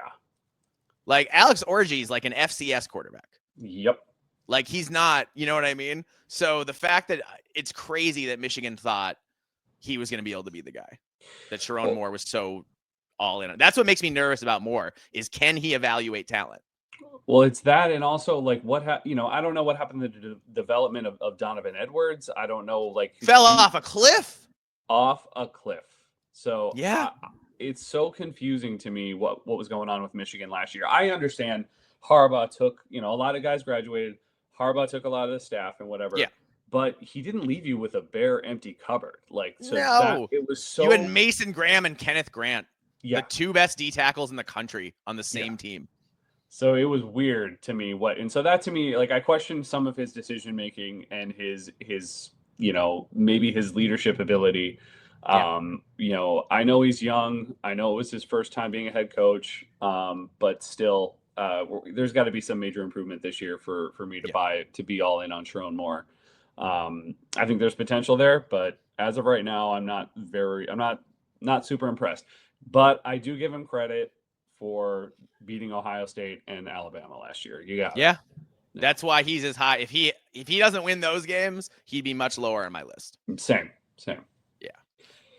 Like Alex Orji is like an FCS quarterback. Yep. Like he's not, you know what I mean? So the fact that it's crazy that Michigan thought he was going to be able to be the guy, that Sharon Moore was so all in. That's what makes me nervous about Moore is can he evaluate talent? Well, it's that, and also like I don't know what happened to the development of Donovan Edwards. I don't know, fell off a cliff. So yeah, it's so confusing to me what was going on with Michigan last year. I understand Harbaugh took a lot of guys graduated. Harbaugh took a lot of the staff and whatever. Yeah. But he didn't leave you with a bare, empty cupboard. It was so. You had Mason Graham and Kenneth Grant, the two best D tackles in the country on the same team. So it was weird to me and so that to me, like, I questioned some of his decision making and his maybe his leadership ability. Yeah. I know he's young. I know it was his first time being a head coach. But still, there's got to be some major improvement this year for me Yeah. to be all in on Sharon Moore. I think there's potential there, but as of right now, I'm not super impressed. But I do give him credit for beating Ohio State and Alabama last year. You got it. Yeah. Yeah. That's why he's as high. If he doesn't win those games, he'd be much lower on my list. Same. Yeah.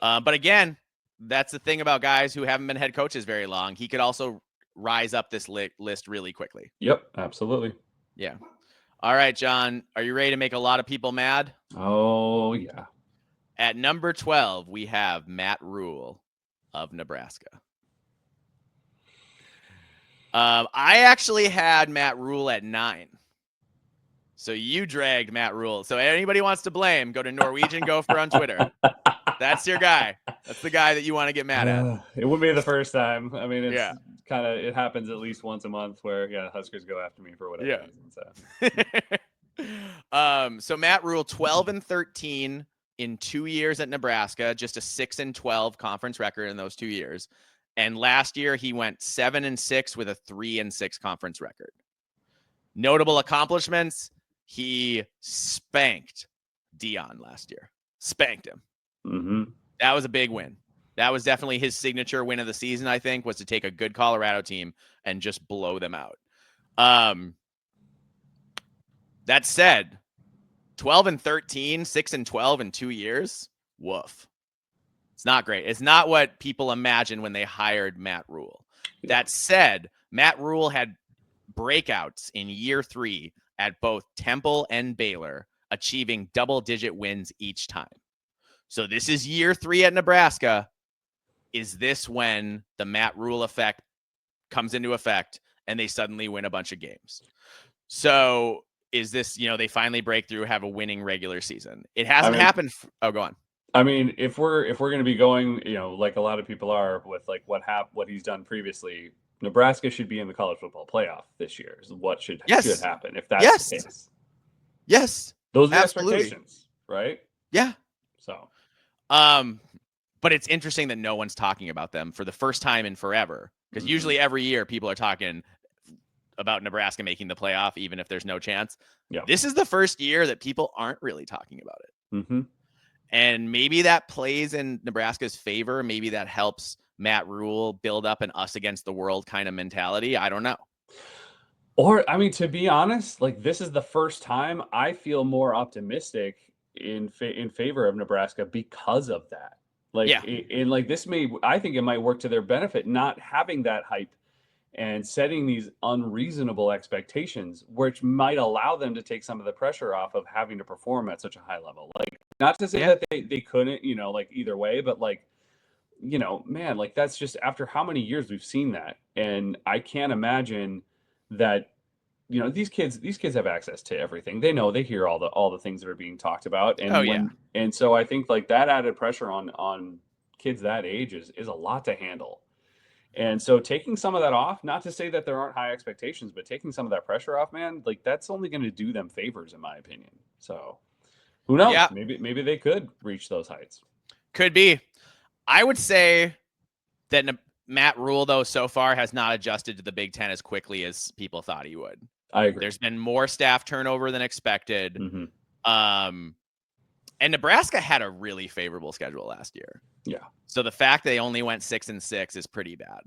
But again, that's the thing about guys who haven't been head coaches very long. He could also rise up this list really quickly. Yep, absolutely. Yeah. All right, John, are you ready to make a lot of people mad? Oh, yeah. At number 12, we have Matt Rule of Nebraska. I actually had Matt Rule at 9. So you dragged Matt Rule. So anybody wants to blame, go to Norwegian Gopher on Twitter. That's your guy. That's the guy that you want to get mad at. It wouldn't be the first time. I mean, it's Yeah. it happens at least once a month where Huskers go after me for whatever reason. So Matt Rule 12-13 in 2 years at Nebraska, just a 6-12 conference record in those 2 years. And last year he went 7-6 with a 3-6 conference record. Notable accomplishments: he spanked Dion last year. Spanked him. Mm-hmm. That was a big win. That was definitely his signature win of the season, I think, was to take a good Colorado team and just blow them out. That said, 12-13, 6-12 in 2 years, woof. It's not great. It's not what people imagine when they hired Matt Rule. Yeah. That said, Matt Rule had breakouts in year 3 at both Temple and Baylor, achieving double-digit wins each time. So this is year 3 at Nebraska. Is this when the Matt Rule effect comes into effect and they suddenly win a bunch of games? So is this, they finally break through, have a winning regular season? It hasn't happened. Go on. I mean, if we're going to be going, like a lot of people are with like what he's done previously, Nebraska should be in the college football playoff this year. Is what should happen if that's the case. Yes. Those are the expectations, right? Yeah. So, but it's interesting that no one's talking about them for the first time in forever, because usually every year people are talking about Nebraska making the playoff, even if there's no chance. Yeah. This is the first year that people aren't really talking about it. Mm-hmm. And maybe that plays in Nebraska's favor. Maybe that helps Matt Rule build up an us against the world kind of mentality. I don't know. Or, I mean, to be honest, like, this is the first time I feel more optimistic in favor of Nebraska because of that. Like, and like I think it might work to their benefit, not having that hype and setting these unreasonable expectations, which might allow them to take some of the pressure off of having to perform at such a high level. Like, not to say that they couldn't, like either way, but like, man, like that's just after how many years we've seen that. And I can't imagine that, these kids have access to everything. They hear all the things that are being talked about. And and so I think like that added pressure on kids that age is a lot to handle. And so taking some of that off, not to say that there aren't high expectations, but taking some of that pressure off, man, like that's only going to do them favors, in my opinion. So who knows? Yeah. Maybe they could reach those heights. Could be. I would say that Matt Rule, though, so far has not adjusted to the Big Ten as quickly as people thought he would. I agree. There's been more staff turnover than expected. Mm-hmm. And Nebraska had a really favorable schedule last year. Yeah. So the fact they only went 6-6 is pretty bad.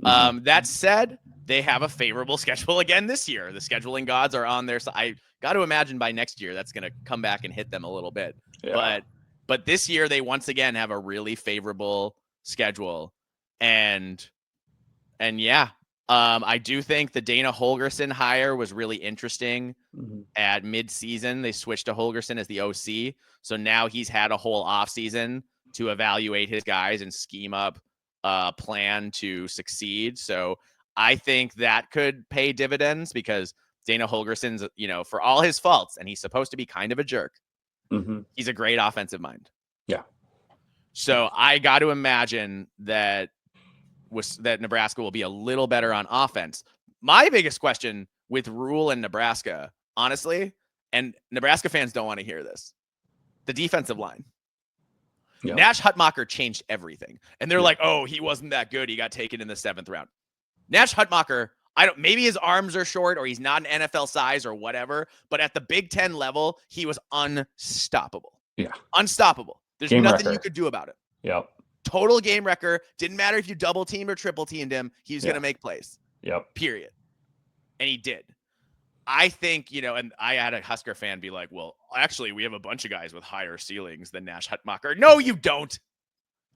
Mm-hmm. That said, they have a favorable schedule again this year. The scheduling gods are on their side. I got to imagine by next year that's going to come back and hit them a little bit. Yeah. But this year they once again have a really favorable schedule. And yeah, I do think the Dana Holgorsen hire was really interesting. Mm-hmm. At mid-season, they switched to Holgorsen as the OC. So now he's had a whole offseason to evaluate his guys and scheme up a plan to succeed. So I think that could pay dividends because Dana Holgorsen's, for all his faults, and he's supposed to be kind of a jerk, mm-hmm. he's a great offensive mind. Yeah. So I got to imagine that Nebraska will be a little better on offense. my biggest question with Rule and Nebraska, honestly, and Nebraska fans don't want to hear this, the defensive line. Yep. Nash Hutmacher changed everything. And they're like, oh, he wasn't that good. He got taken in the 7th round. Nash Hutmacher, maybe his arms are short or he's not an NFL size or whatever, but at the Big Ten level, he was unstoppable. Yeah. Unstoppable. There's nothing you could do about it. Yep. Total game wrecker. Didn't matter if you double teamed or triple teamed him. He was going to make plays. Yep. Period. And he did. I think, and I had a Husker fan be like, well, actually, we have a bunch of guys with higher ceilings than Nash Hutmacher. No, you don't.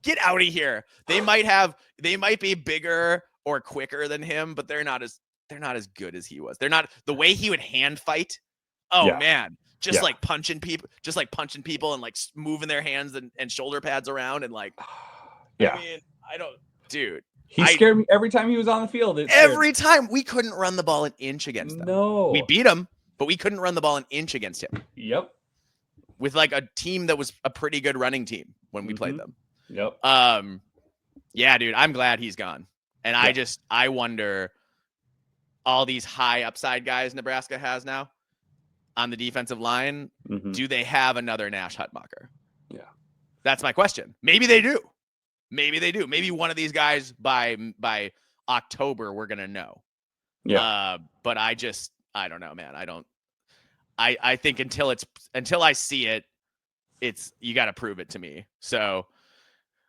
Get out of here. They might be bigger or quicker than him, but they're not as good as he was. They're not the way he would hand fight. Oh man. Just like punching people and like moving their hands and shoulder pads around and like, I mean, dude. He scared me every time he was on the field. Every time we couldn't run the ball an inch against them. No. We beat him, but we couldn't run the ball an inch against him. Yep. With like a team that was a pretty good running team when we played them. Yep. Yeah, dude, I'm glad he's gone. And I wonder all these high upside guys Nebraska has now on the defensive line, do they have another Nash Hutmacher? Yeah. That's my question. Maybe they do. Maybe one of these guys by October we're gonna know. Yeah. But I don't know, man. I think until I see it, you got to prove it to me. So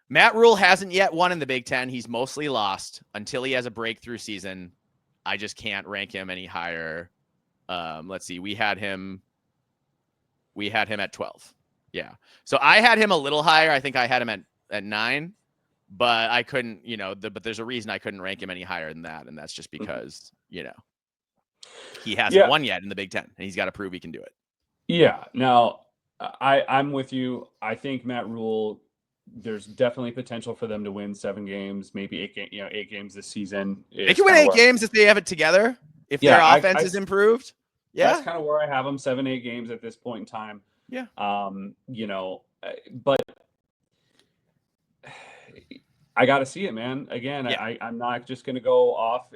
Matt Rule hasn't yet won in the Big Ten. He's mostly lost until he has a breakthrough season. I just can't rank him any higher. Let's see. We had him at 12. Yeah. So I had him a little higher. I think I had him at 9. But I couldn't, but there's a reason I couldn't rank him any higher than that. And that's just because, he hasn't won yet in the Big Ten and he's got to prove he can do it. Yeah. Now, I'm with you. I think Matt Rule, there's definitely potential for them to win 7 games, maybe 8 games this season. They can win 8 games if they have it together, if their offense is improved. Yeah. That's kind of where I have them, 7-8 games at this point in time. Yeah. But I got to see it, man. Again, I'm not just going to go off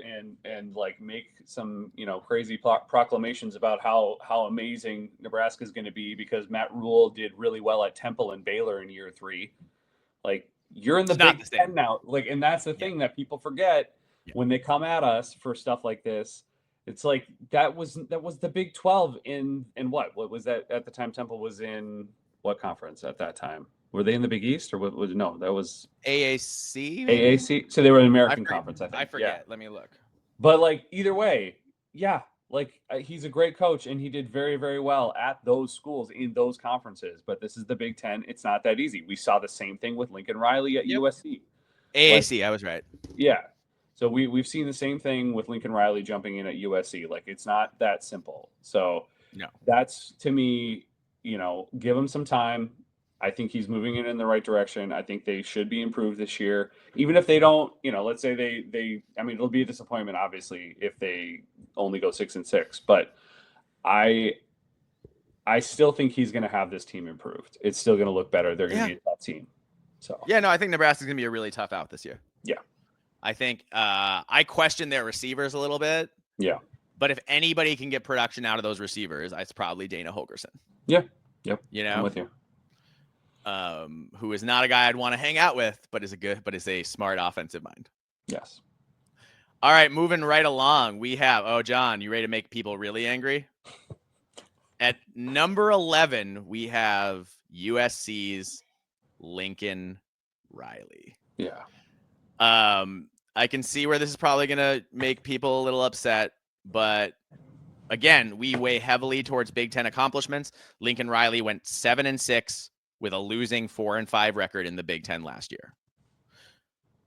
and like make some, crazy proclamations about how amazing Nebraska is going to be because Matt Rule did really well at Temple and Baylor in year 3. Like you're in the Big Ten now. Like, and that's the thing that people forget when they come at us for stuff like this. It's like that was the Big 12 in what was that at the time? Temple was in what conference at that time? Were they in the Big East or what was no? That was AAC. Maybe? AAC. So they were an American conference. I think. I forget. Let me look. But like either way, he's a great coach and he did very, very well at those schools in those conferences. But this is the Big Ten. It's not that easy. We saw the same thing with Lincoln Riley at USC. AAC. I was right. Yeah. So we've seen the same thing with Lincoln Riley jumping in at USC. Like it's not that simple. So that's to me, give him some time. I think he's moving in the right direction. I think they should be improved this year. Even if they don't, let's say it'll be a disappointment, obviously, if they only go 6-6. But I still think he's going to have this team improved. It's still going to look better. They're going to be a tough team. So I think Nebraska's going to be a really tough out this year. Yeah. I think I question their receivers a little bit. Yeah. But if anybody can get production out of those receivers, it's probably Dana Holgerson. Yeah. Yep. I'm with you. Who is not a guy I'd want to hang out with, but is a smart offensive mind. Yes. All right, moving right along. We have, John, you ready to make people really angry? At number 11, we have USC's Lincoln Riley. Yeah. I can see where this is probably going to make people a little upset, but again, we weigh heavily towards Big Ten accomplishments. Lincoln Riley went 7-6 with a losing 4-5 record in the Big Ten last year.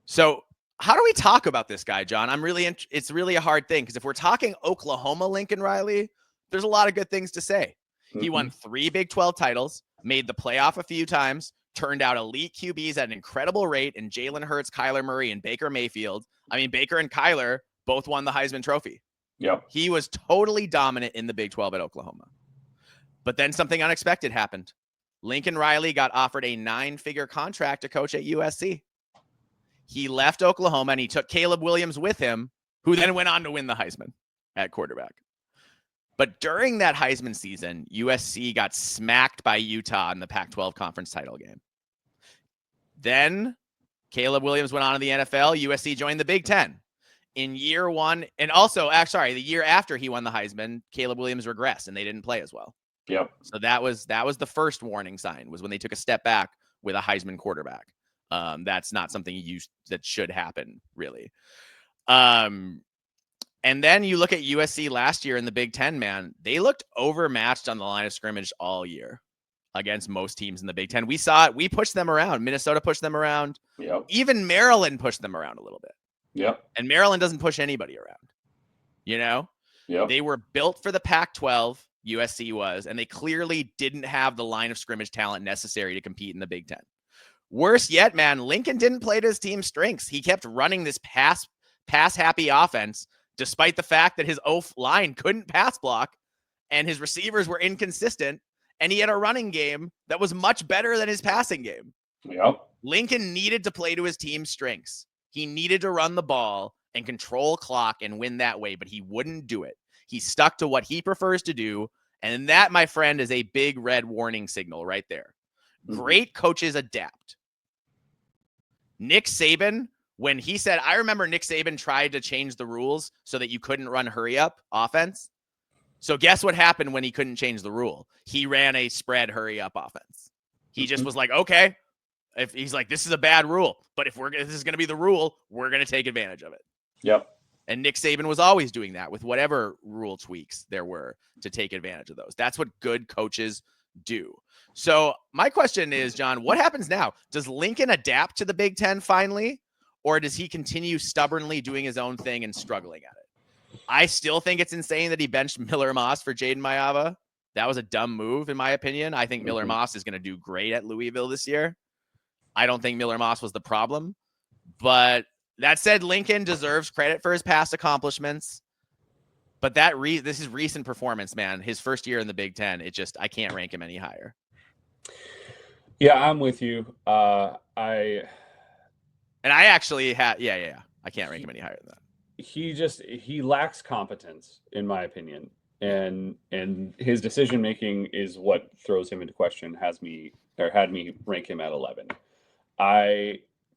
So how do we talk about this guy, John? It's really a hard thing because if we're talking Oklahoma Lincoln Riley, there's a lot of good things to say. Mm-hmm. He won 3 Big 12 titles, made the playoff a few times, turned out elite QBs at an incredible rate in Jalen Hurts, Kyler Murray, and Baker Mayfield. I mean, Baker and Kyler both won the Heisman Trophy. Yep. He was totally dominant in the Big 12 at Oklahoma. But then something unexpected happened. Lincoln Riley got offered a 9-figure contract to coach at USC. He left Oklahoma and he took Caleb Williams with him, who then went on to win the Heisman at quarterback. But during that Heisman season, USC got smacked by Utah in the Pac-12 conference title game. Then Caleb Williams went on to the NFL. USC joined the Big Ten. In year one, and also, the year after he won the Heisman, Caleb Williams regressed and they didn't play as well. Yep. So that was the first warning sign, was when they took a step back with a Heisman quarterback. That's not something that should happen, really. And then you look at USC last year in the Big Ten, man, they looked overmatched on the line of scrimmage all year against most teams in the Big Ten. We saw it. We pushed them around. Minnesota pushed them around. Yep. Even Maryland pushed them around a little bit. Yep. And Maryland doesn't push anybody around. Yep. They were built for the Pac-12, USC was, and they clearly didn't have the line of scrimmage talent necessary to compete in the Big Ten. Worse yet, man, Lincoln didn't play to his team's strengths. He kept running this pass-happy offense, despite the fact that his line couldn't pass block and his receivers were inconsistent, and he had a running game that was much better than his passing game. Yep. Lincoln needed to play to his team's strengths. He needed to run the ball and control clock and win that way, but he wouldn't do it. He stuck to what he prefers to do, and that, my friend, is a big red warning signal right there. Mm-hmm. Great coaches adapt. Nick Saban, when he said, I remember Nick Saban tried to change the rules so that you couldn't run hurry up offense. So guess what happened when he couldn't change the rule? He ran a spread hurry up offense. He just was like, okay, if he's like, this is a bad rule, but if this is going to be the rule, we're going to take advantage of it. Yep. And Nick Saban was always doing that with whatever rule tweaks there were to take advantage of those. That's what good coaches do. So my question is, John, what happens now? Does Lincoln adapt to the Big Ten finally? Or does he continue stubbornly doing his own thing and struggling at it? I still think it's insane that he benched Miller Moss for Jaden Maiava. That was a dumb move, in my opinion. I think Miller Moss is going to do great at Louisville this year. I don't think Miller Moss was the problem. But that said, Lincoln deserves credit for his past accomplishments. But this is recent performance, man. His first year in the Big Ten, I can't rank him any higher. Yeah, I'm with you. I actually I can't rank him any higher than that. He lacks competence, in my opinion. And his decision making is what throws him into question, had me rank him at 11.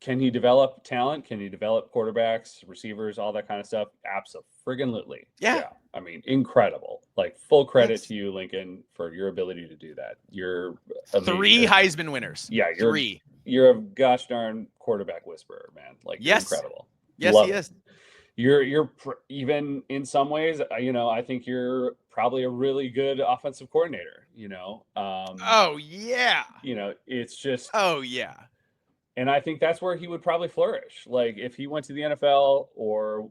Can he develop talent? Can he develop quarterbacks, receivers, all that kind of stuff? Absolutely. Yeah. I mean, incredible. Like, full credit to you, Lincoln, for your ability to do that. You're amazing. 3 Heisman winners. Yeah, you're 3. You're a gosh darn quarterback whisperer, man. Like, you're incredible. Yes, he is. You're even in some ways, I think you're probably a really good offensive coordinator, oh yeah. It's just, oh yeah. And I think that's where he would probably flourish. Like, if he went to the NFL, or,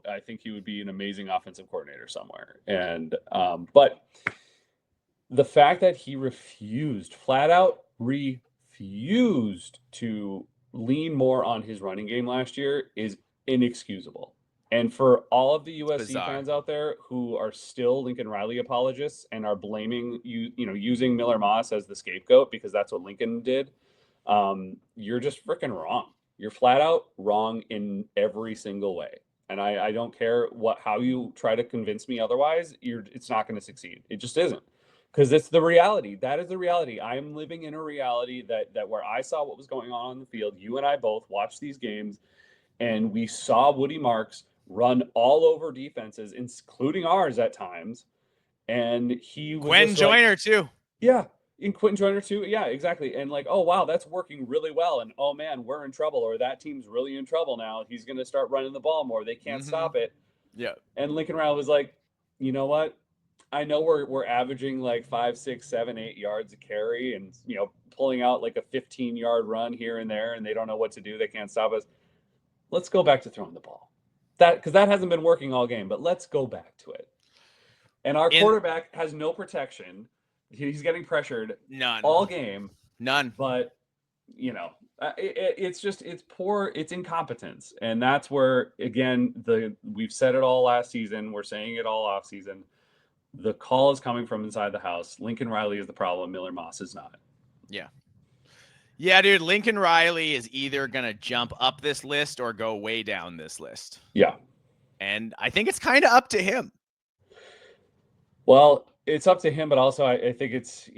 I think he would be an amazing offensive coordinator somewhere. And, but the fact that he flat out refused to lean more on his running game last year is inexcusable. And for all of the USC fans out there who are still Lincoln Riley apologists and are blaming using Miller Moss as the scapegoat because that's what Lincoln did, you're just freaking wrong. You're flat out wrong in every single way. And I don't care how you try to convince me otherwise. It's not going to succeed. It just isn't, because it's the reality. That is the reality. I am living in a reality that where I saw what was going on the field. You and I both watched these games, and we saw Woody Marks run all over defenses, including ours at times. And he was Gwen Joyner too. Yeah. In Quentin Joyner too. Yeah, exactly. And like, oh, wow, that's working really well. And oh man, we're in trouble, or that team's really in trouble now. He's going to start running the ball more. They can't stop it. Yeah. And Lincoln Riley was like, you know what? I know we're averaging like 5, 6, 7, 8 yards a carry, and pulling out like a 15-yard run here and there, and they don't know what to do. They can't stop us. Let's go back to throwing the ball. Because that hasn't been working all game, but let's go back to it. And our quarterback has no protection. He's getting pressured all game. None. But, it's poor. It's incompetence. And that's where, again, we've said it all last season. We're saying it all off season. The call is coming from inside the house. Lincoln Riley is the problem. Miller Moss is not. Yeah. Yeah, dude, Lincoln Riley is either going to jump up this list or go way down this list. Yeah. And I think it's kind of up to him. Well, it's up to him, but also I think it's,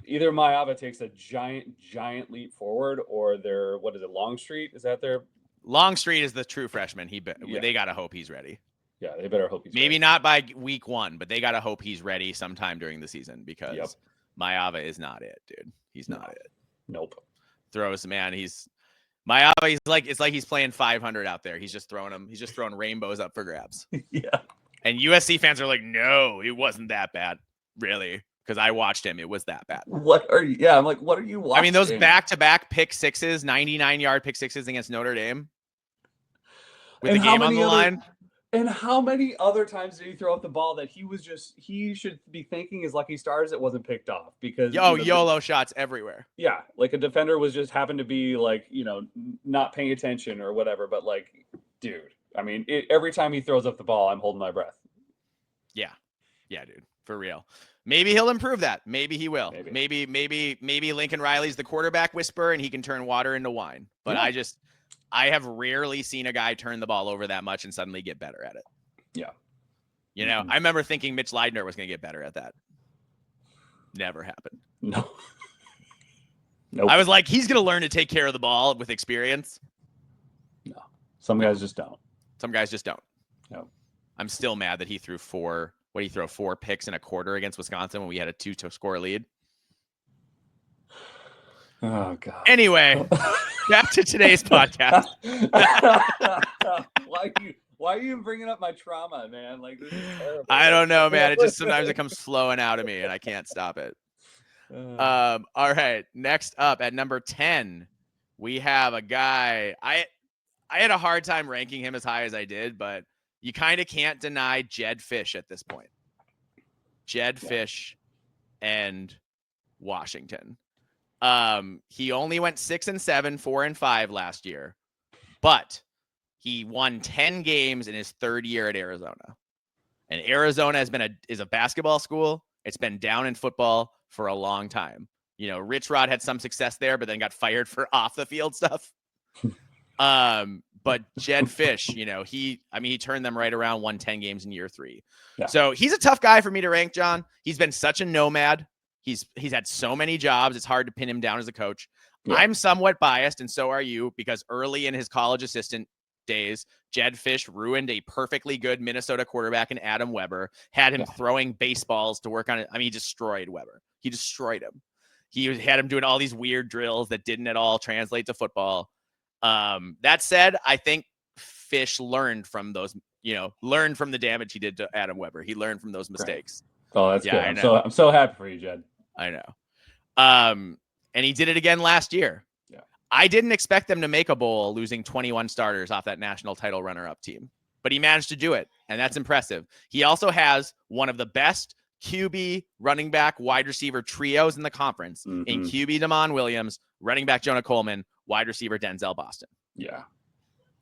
either Maava takes a giant leap forward, or their, what is it, Longstreet? Is that their? Longstreet is the true freshman. Yeah. They got to hope he's ready. Yeah, they better hope he's Maybe ready. not by week 1, but they got to hope he's ready sometime during the season, because Maava is not it, dude. He's not it. Nope. Throws, man. Maava, it's like he's playing 500 out there. He's just throwing rainbows up for grabs. Yeah. And USC fans are like, no, it wasn't that bad. Really? Because I watched him. It was that bad. I'm like, what are you watching? I mean, those back-to-back pick sixes, 99-yard pick sixes against Notre Dame with the game on the line. And how many other times did he throw up the ball that he should be thanking his lucky stars it wasn't picked off? Because YOLO shots everywhere. Yeah, like a defender was just happened to be like, not paying attention or whatever. But like, dude, I mean, every time he throws up the ball, I'm holding my breath. Yeah, dude, for real. Maybe he'll improve that. Maybe he will. Maybe Lincoln Riley's the quarterback whisperer and he can turn water into wine. But yeah. I have rarely seen a guy turn the ball over that much and suddenly get better at it. Yeah. I remember thinking Mitch Leidner was going to get better at that. Never happened. No. Nope. I was like, he's going to learn to take care of the ball with experience. No. Some guys just don't. No. I'm still mad that he threw 4 picks in a quarter against Wisconsin when we had a 2-score lead. Oh, God. Anyway, back to today's podcast. Why are you bringing up my trauma, man? Like, this is terrible. I don't know, man. Sometimes it comes flowing out of me and I can't stop it. All right. Next up at number 10, we have a guy. I had a hard time ranking him as high as I did, but you kind of can't deny Jedd Fisch at this point. Jedd Fisch and Washington. He only went 6-7, 4-5 last year, but he won 10 games in his third year at Arizona. And Arizona is a basketball school. It's been down in football for a long time. Rich Rod had some success there, but then got fired for off the field stuff. But Jedd Fisch, he turned them right around, won 10 games in year 3. Yeah. So he's a tough guy for me to rank, John. He's been such a nomad. He's had so many jobs. It's hard to pin him down as a coach. Yeah. I'm somewhat biased, and so are you, because early in his college assistant days, Jedd Fisch ruined a perfectly good Minnesota quarterback in Adam Weber, had him throwing baseballs to work on it. I mean, he destroyed Weber. He destroyed him. He had him doing all these weird drills that didn't at all translate to football. That said, I think Fisch learned from those, learned from the damage he did to Adam Weber. He learned from those mistakes. Right. Oh, that's good. I'm so happy for you, Jedd. I know. And he did it again last year. Yeah. I didn't expect them to make a bowl losing 21 starters off that national title runner-up team, but he managed to do it, and that's impressive. He also has one of the best QB, running back, wide receiver trios in the conference in QB Damon Williams, running back Jonah Coleman, wide receiver Denzel Boston. Yeah.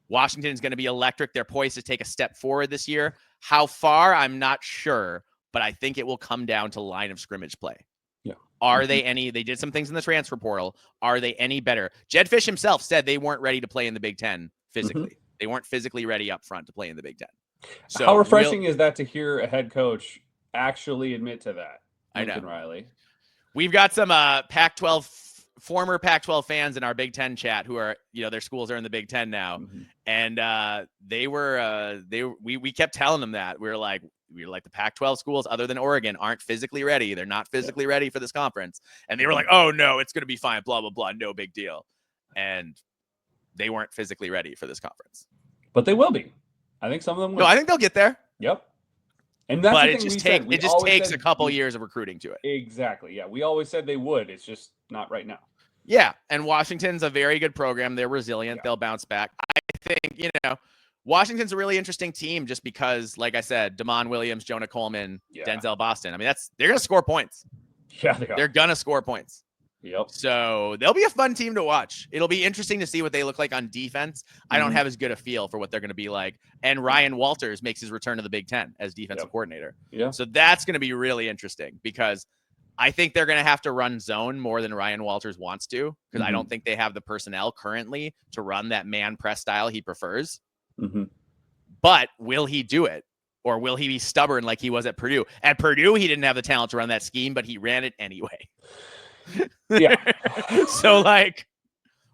Washington is going to be electric. They're poised to take a step forward this year. How far, I'm not sure, but I think it will come down to line of scrimmage play. Yeah. Are they did some things in the transfer portal. Are they any better? Jedd Fisch himself said they weren't ready to play in the Big Ten physically. They weren't physically ready up front to play in the Big Ten. So how refreshing is that to hear a head coach actually admit to that? Lincoln Riley. We've got some former Pac-12 fans in our Big Ten chat who are, their schools are in the Big Ten now. And we kept telling them that. We were like the Pac-12 schools other than Oregon aren't physically ready. They're not physically ready for this conference. And they were like, oh no, it's going to be fine. Blah, blah, blah. No big deal. And they weren't physically ready for this conference. But they will be. I think some of them will. No, I think they'll get there. Yep. And that's it just takes a couple years of recruiting to it. Exactly. Yeah. We always said they would. It's just not right now. Yeah. And Washington's a very good program. They're resilient. Yeah. They'll bounce back. I think, Washington's a really interesting team just because, like I said, Damon Williams, Jonah Coleman, Denzel Boston. I mean, they're going to score points. Yeah, they are. They're going to score points. Yep. So they'll be a fun team to watch. It'll be interesting to see what they look like on defense. I don't have as good a feel for what they're going to be like. And Ryan Walters makes his return to the Big Ten as defensive coordinator. Yeah. So that's going to be really interesting because I think they're going to have to run zone more than Ryan Walters wants to because I don't think they have the personnel currently to run that man press style he prefers. But will he do it? Or will he be stubborn like he was at Purdue? At Purdue, he didn't have the talent to run that scheme, but he ran it anyway. Yeah. So like,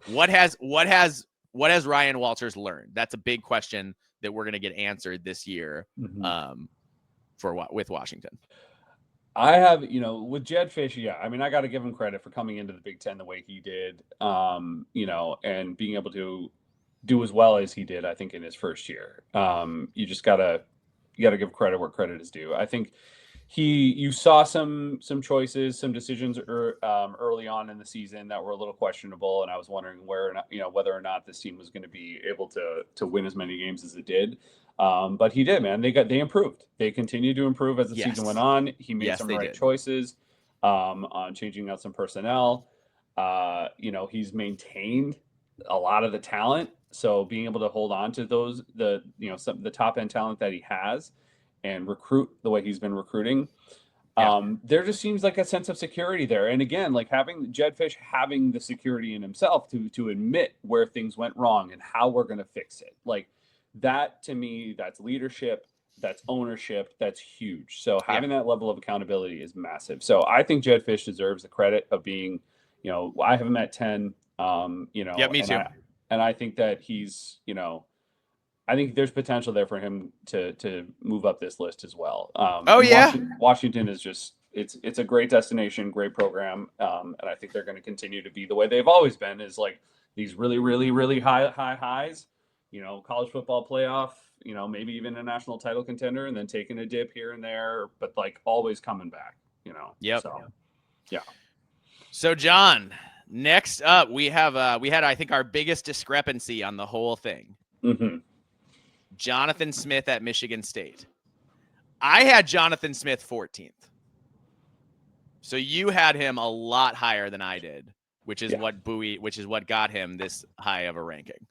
what has Ryan Walters learned? That's a big question that we're going to get answered this year with Washington. I have, with Jedd Fisch, yeah. I mean, I got to give him credit for coming into the Big Ten the way he did, and being able to do as well as he did, I think, in his first year. You just gotta give credit where credit is due. I think you saw some choices, some decisions early on in the season that were a little questionable, and I was wondering whether or not this team was going to be able to win as many games as it did. But he did, man. They improved. They continued to improve as the season went on. He made some right choices on changing out some personnel. He's maintained a lot of the talent. So being able to hold on to the top end talent that he has and recruit the way he's been recruiting, there just seems like a sense of security there. And again, like having Jedd Fisch having the security in himself to admit where things went wrong and how we're going to fix it. Like that, to me, that's leadership, that's ownership, that's huge. So having that level of accountability is massive. So I think Jedd Fisch deserves the credit of being, I have him at 10, me too. And I think that he's, I think there's potential there for him to move up this list as well. Washington is just it's a great destination, great program, and I think they're going to continue to be the way they've always been. Is like these really, really, really high highs. College football playoff. Maybe even a national title contender, and then taking a dip here and there, but like always coming back. Yep. So, yeah. So John, next up we had I think our biggest discrepancy on the whole thing. Mm-hmm. Jonathan Smith at Michigan State. I had Jonathan Smith 14th. So you had him a lot higher than I did, which is what got him this high of a ranking.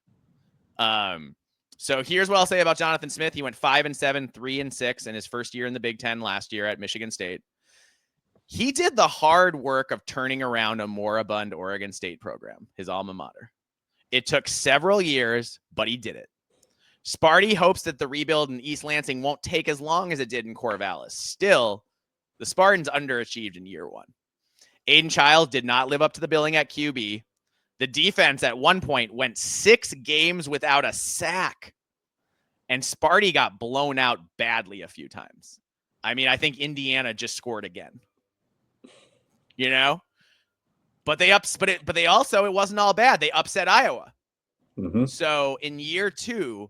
So here's what I'll say about Jonathan Smith. He went 5-7, 3-6 in his first year in the Big Ten last year at Michigan State. He did the hard work of turning around a moribund Oregon State program, his alma mater. It took several years, but he did it. Sparty hopes that the rebuild in East Lansing won't take as long as it did in Corvallis. Still, the Spartans underachieved in year one. Aiden Child did not live up to the billing at QB. The defense at one point went 6 games without a sack. And Sparty got blown out badly a few times. I mean, I think Indiana just scored again. But it wasn't all bad. They upset Iowa. Mm-hmm. So in year 2,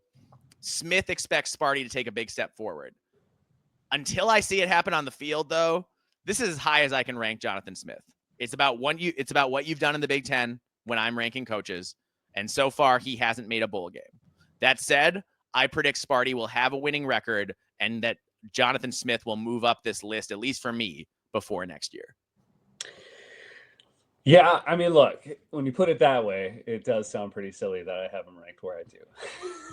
Smith expects Sparty to take a big step forward. Until I see it happen on the field, though, this is as high as I can rank Jonathan Smith. It's about what you've done in the Big Ten when I'm ranking coaches, and so far he hasn't made a bowl game. That said, I predict Sparty will have a winning record and that Jonathan Smith will move up this list, at least for me, before next year. Yeah, I mean, look, when you put it that way, it does sound pretty silly that I have him ranked where I do.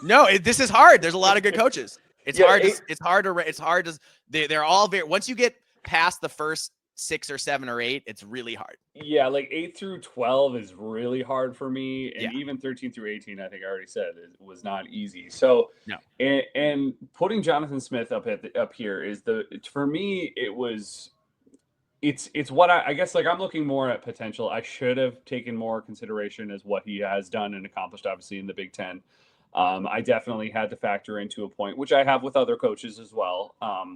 No, this is hard. There's a lot of good coaches. It's hard to. They're all very. Once you get past the first 6 or 7 or 8, it's really hard. Yeah, like 8 through 12 is really hard for me, and even 13 through 18, I think I already said, it was not easy. So, no. And putting Jonathan Smith up here is for me, it was. It's what I guess, like, I'm looking more at potential. I should have taken more consideration as what he has done and accomplished, obviously, in the Big Ten. I definitely had to factor into a point, which I have with other coaches as well,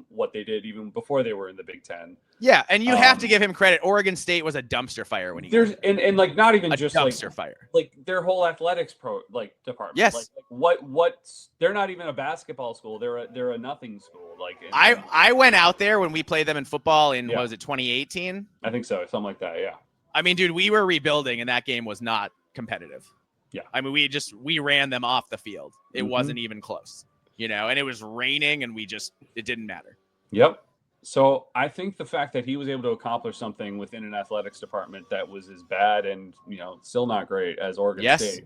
what they did even before they were in the Big Ten. Yeah, and you have to give him credit. Oregon State was a dumpster fire when he there's and like not even just dumpster fire. Like their whole athletics department. Yes, like what they're not even a basketball school. They're a nothing school. Like I went out there when we played them in football in what was it 2018? I think so, something like that. Yeah. I mean, dude, we were rebuilding and that game was not competitive. Yeah. I mean, we ran them off the field. It wasn't even close, and it was raining and it didn't matter. Yep. So I think the fact that he was able to accomplish something within an athletics department that was as bad and, still not great as Oregon State,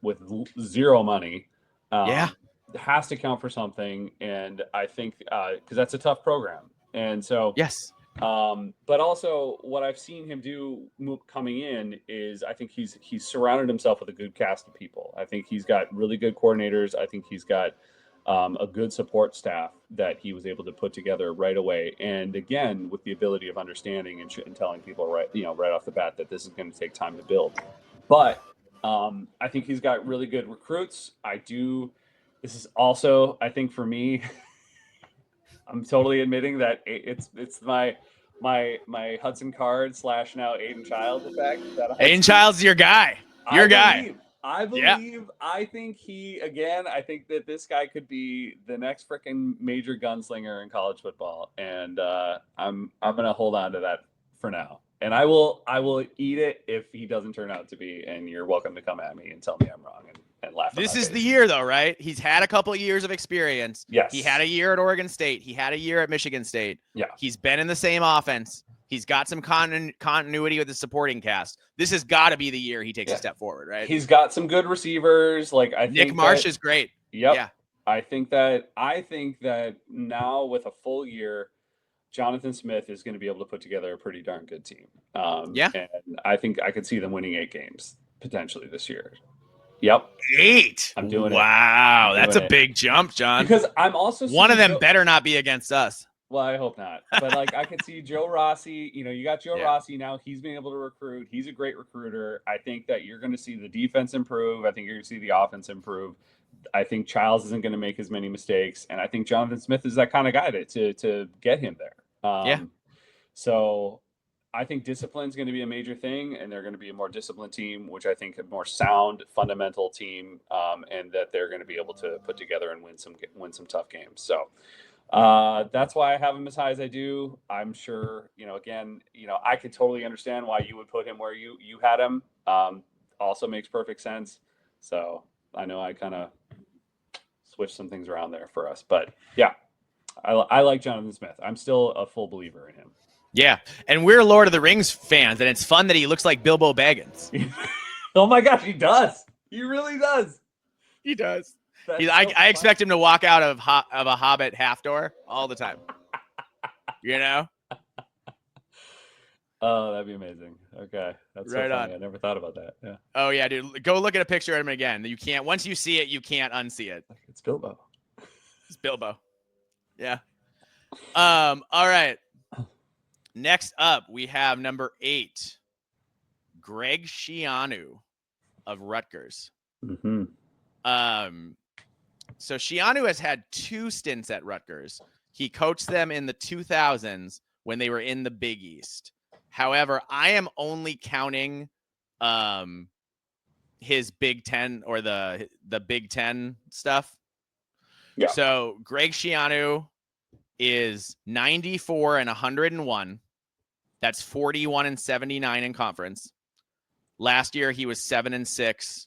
with zero money, has to count for something. And I think, cause that's a tough program. And so, yes. But also what I've seen him do coming in is I think he's surrounded himself with a good cast of people. I think he's got really good coordinators. I think he's got a good support staff that he was able to put together right away. And again, with the ability of understanding and telling people right off the bat that this is going to take time to build. But I think he's got really good recruits. This is also, I think for me, I'm totally admitting that it's my Hudson Card / now Aiden Childs effect. Aiden Childs, your guy. Your guy. I believe. I think I think that this guy could be the next freaking major gunslinger in college football, and I'm gonna hold on to that for now. And I will eat it if he doesn't turn out to be. And you're welcome to come at me and tell me I'm wrong and laugh. This is the year, though, right? He's had a couple of years of experience. Yes. He had a year at Oregon State. He had a year at Michigan State. Yeah. He's been in the same offense. He's got some continuity with the supporting cast. This has got to be the year he takes a step forward, right? He's got some good receivers. Like Nick Marsh is great. Yep. Yeah. I think that now with a full year, Jonathan Smith is going to be able to put together a pretty darn good team. And I think I could see them winning 8 games potentially this year. Yep. 8. I'm doing it. Wow. That's a big jump, John. Because I'm also one of them better not be against us. Well, I hope not. But like I could see Joe Rossi, you got Joe Rossi now. He's been able to recruit. He's a great recruiter. I think that you're going to see the defense improve. I think you're going to see the offense improve. I think Childs isn't going to make as many mistakes. And I think Jonathan Smith is that kind of guy to get him there. So I think discipline is going to be a major thing, and they're going to be a more disciplined team, which I think a more sound, fundamental team, and that they're going to be able to put together and win some tough games. So that's why I have him as high as I do. I'm sure, I could totally understand why you would put him where you had him. Also makes perfect sense. So I know I kind of switched some things around there for us, but yeah, I like Jonathan Smith. I'm still a full believer in him. Yeah, and we're Lord of the Rings fans, and it's fun that he looks like Bilbo Baggins. Oh my gosh, he does. He really does. He does. I expect him to walk out of a Hobbit half door all the time. Oh, that'd be amazing. Okay, that's right so funny. on. I never thought about that. Yeah. Oh yeah, dude. Go look at a picture of him again. You can't. Once you see it, you can't unsee it. It's Bilbo. It's Bilbo. Yeah. All right. Next up, we have number 8, Greg Schiano of Rutgers. Mm-hmm. So Schiano has had 2 stints at Rutgers. He coached them in the 2000s when they were in the Big East. However, I am only counting his Big Ten or the Big Ten stuff. Yeah. So Greg Schiano is 94 and 101. That's 41 and 79 in conference. Last year he was 7-6,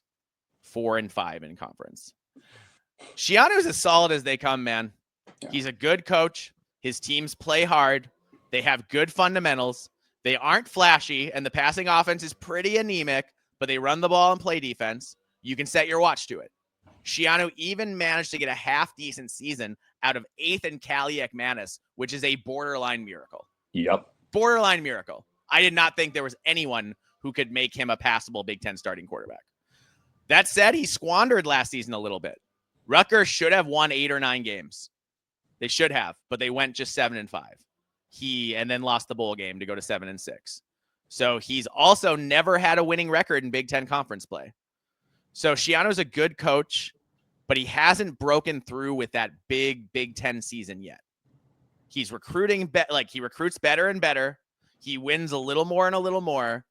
4-5 in conference. Schiano is as solid as they come, man. Yeah. He's a good coach. His teams play hard. They have good fundamentals. They aren't flashy, and the passing offense is pretty anemic, but they run the ball and play defense. You can set your watch to it. Schiano even managed to get a half-decent season out of 8th and Kaliak Manis, which is a borderline miracle. Yep. Borderline miracle. I did not think there was anyone who could make him a passable Big Ten starting quarterback. That said, he squandered last season a little bit. Rutgers should have won 8 or 9 games. They should have, but they went just 7-5. And then lost the bowl game to go to 7-6. So he's also never had a winning record in Big Ten conference play. So Schiano's a good coach, but he hasn't broken through with that big Big Ten season yet. He's recruiting, he recruits better and better. He wins a little more and a little more,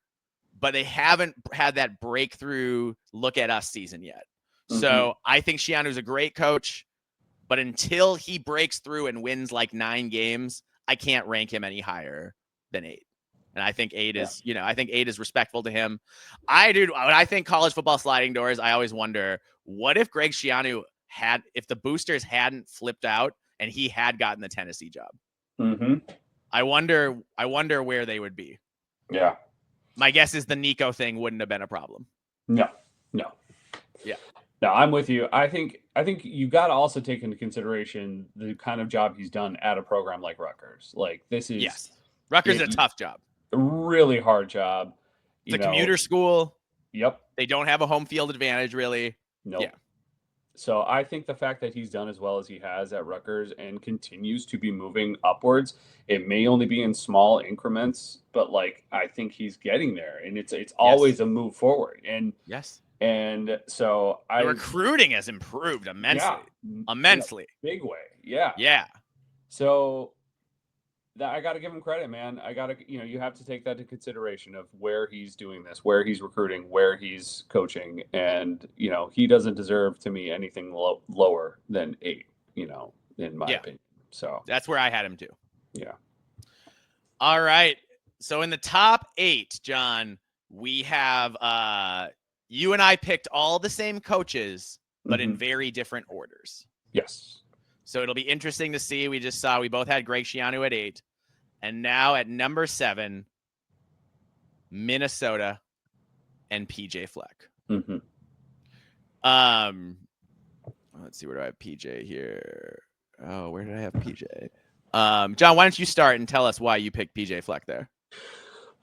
but they haven't had that breakthrough look at us season yet. Mm-hmm. So I think Schiano's a great coach, but until he breaks through and wins like 9 games, I can't rank him any higher than 8. And I think 8 is, I think 8 is respectful to him. When I think college football sliding doors, I always wonder, what if Greg Schiano if the boosters hadn't flipped out and he had gotten the Tennessee job? Mm-hmm. I wonder where they would be. Yeah. My guess is the Nico thing wouldn't have been a problem. No. Yeah. No, I'm with you. I think you got to also take into consideration the kind of job he's done at a program like Rutgers. Like this is Rutgers is a tough job. A really hard job. It's a commuter school. Yep. They don't have a home field advantage, really. Nope. Yeah. So I think the fact that he's done as well as he has at Rutgers and continues to be moving upwards, it may only be in small increments, but like I think he's getting there, and it's Yes. always a move forward. Yes. And so The I recruiting has improved yeah, immensely. in a Immensely. big way. Yeah. Yeah. So that I got to give him credit, man. I got to, you have to take that into consideration of where he's doing this, where he's recruiting, where he's coaching, and he doesn't deserve to me anything lower than 8. In my Yeah. opinion. So That's where I had him too. yeah. All right. So in the top 8, John, we have you and I picked all the same coaches, but in very different orders. Yes. So it'll be interesting to see. We just saw we both had Greg Schiano at 8. And now at number 7, Minnesota and PJ Fleck. Mm-hmm. Let's see, where do I have PJ here? Oh, where did I have PJ? John, why don't you start and tell us why you picked PJ Fleck there?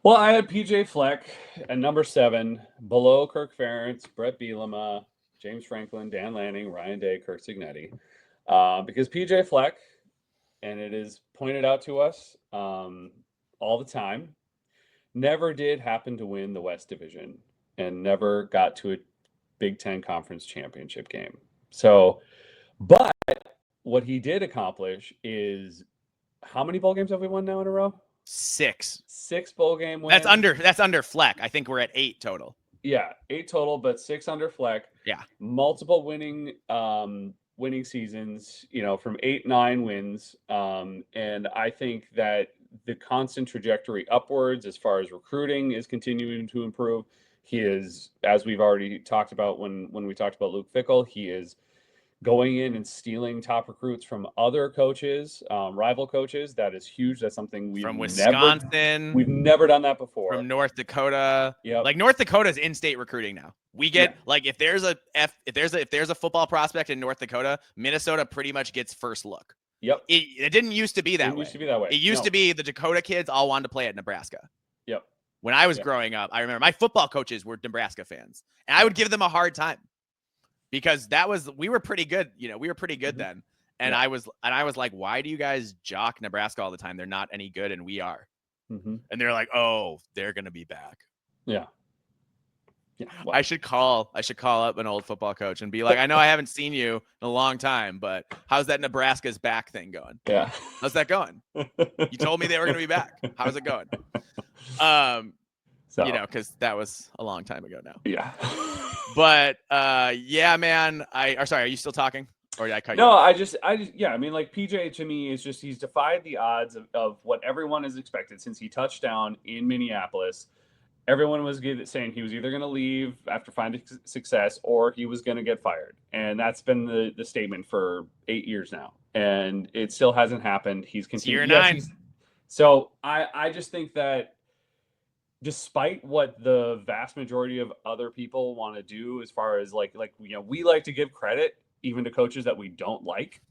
Well, I had PJ Fleck at number 7, below Kirk Ferentz, Brett Bielema, James Franklin, Dan Lanning, Ryan Day, Kirk Cignetti. Because PJ Fleck, and it is pointed out to us all the time, never did happen to win the West Division and never got to a Big Ten Conference Championship game. So, but what he did accomplish is, how many bowl games have we won now in a row? 6. 6 bowl game wins. That's under Fleck. I think we're at 8 total. Yeah, 8 total, but 6 under Fleck. Yeah. Multiple winning seasons, from 8-9 wins. And I think that the constant trajectory upwards as far as recruiting is continuing to improve. He is, as we've already talked about when we talked about Luke Fickell, he is going in and stealing top recruits from other coaches, rival coaches. That is huge. That's something from Wisconsin. We've never done that before. From North Dakota. Yeah. Like North Dakota's in-state recruiting now. We get like if there's a football prospect in North Dakota, Minnesota pretty much gets first look. Yep. It didn't used to be that way. It used to be the Dakota kids all wanted to play at Nebraska. Yep. When I was growing up, I remember my football coaches were Nebraska fans, and I would give them a hard time because we were pretty good. We were pretty good then. And I was like, why do you guys jock Nebraska all the time? They're not any good, and we are. Mm-hmm. And they're like, oh, they're gonna be back. Yeah. Yeah. Well, I should call up an old football coach and be like, I know I haven't seen you in a long time, but how's that Nebraska's back thing going? Yeah. How's that going? You told me they were gonna be back. How's it going? Because that was a long time ago now. Yeah. But yeah, man. Sorry, are you still talking? Or did I cut you? No, I just yeah, I mean, like, PJ to me is just, he's defied the odds of what everyone has expected since he touched down in Minneapolis. Everyone was saying he was either going to leave after finding success or he was going to get fired. And that's been the statement for 8 years now. And it still hasn't happened. He's continued. Year 9. So I just think that despite what the vast majority of other people want to do, as far as like we like to give credit even to coaches that we don't like.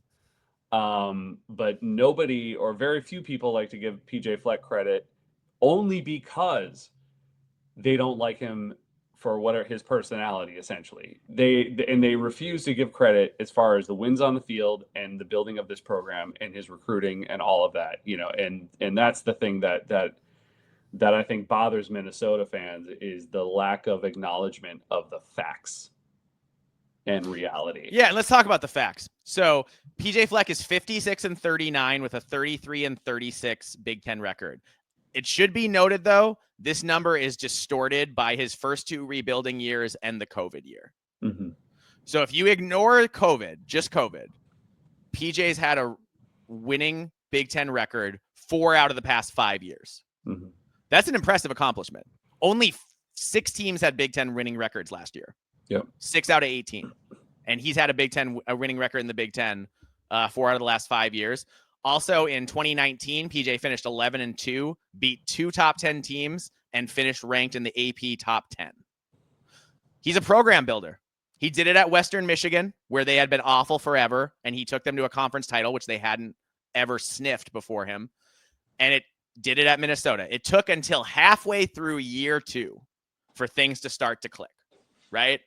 But nobody or very few people like to give PJ Fleck credit only because they don't like him for what are his personality, essentially. They refuse to give credit as far as the wins on the field and the building of this program and his recruiting and all of that, and that's the thing that I think bothers Minnesota fans, is the lack of acknowledgement of the facts and reality. Yeah, and let's talk about the facts. So PJ Fleck is 56-39 with a 33-36 Big Ten record. It should be noted, though, this number is distorted by his first 2 rebuilding years and the COVID year. Mm-hmm. So if you ignore COVID, just COVID, PJ's had a winning Big Ten record 4 out of the past 5 years. Mm-hmm. That's an impressive accomplishment. Only 6 teams had Big Ten winning records last year. Yep. 6 out of 18. And he's had a winning record in the Big Ten 4 out of the last 5 years. Also in 2019, PJ finished 11-2, beat 2 top 10 teams, and finished ranked in the AP top 10. He's a program builder. He did it at Western Michigan, where they had been awful forever, and he took them to a conference title, which they hadn't ever sniffed before him. And it did it at Minnesota. It took until halfway through year 2 for things to start to click, right?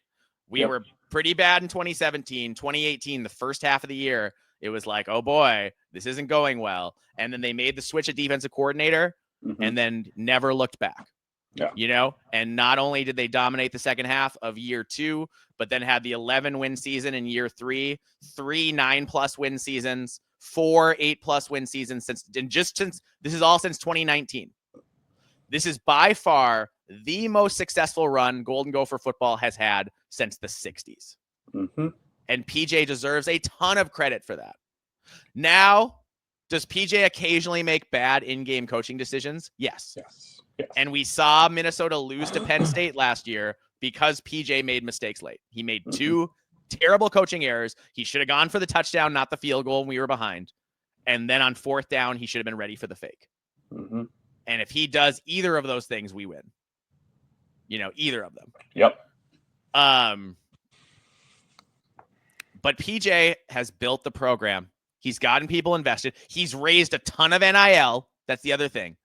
We were pretty bad in 2017, 2018, the first half of the year. It was like, oh boy, this isn't going well. And then they made the switch at defensive coordinator and then never looked back. Yeah. And not only did they dominate the second half of year 2, but then had the 11 win season in year 3, 3 9+ win seasons, 4 8+ win seasons since this is all since 2019. This is by far the most successful run Golden Gopher football has had since the 60s. And PJ deserves a ton of credit for that. Now, does PJ occasionally make bad in-game coaching decisions? Yes. And we saw Minnesota lose to Penn State last year because PJ made mistakes late. He made 2 terrible coaching errors. He should have gone for the touchdown, not the field goal when we were behind. And then on 4th down, he should have been ready for the fake. And if he does either of those things, we win. Either of them. Yep. But PJ has built the program. He's gotten people invested. He's raised a ton of NIL. That's the other thing.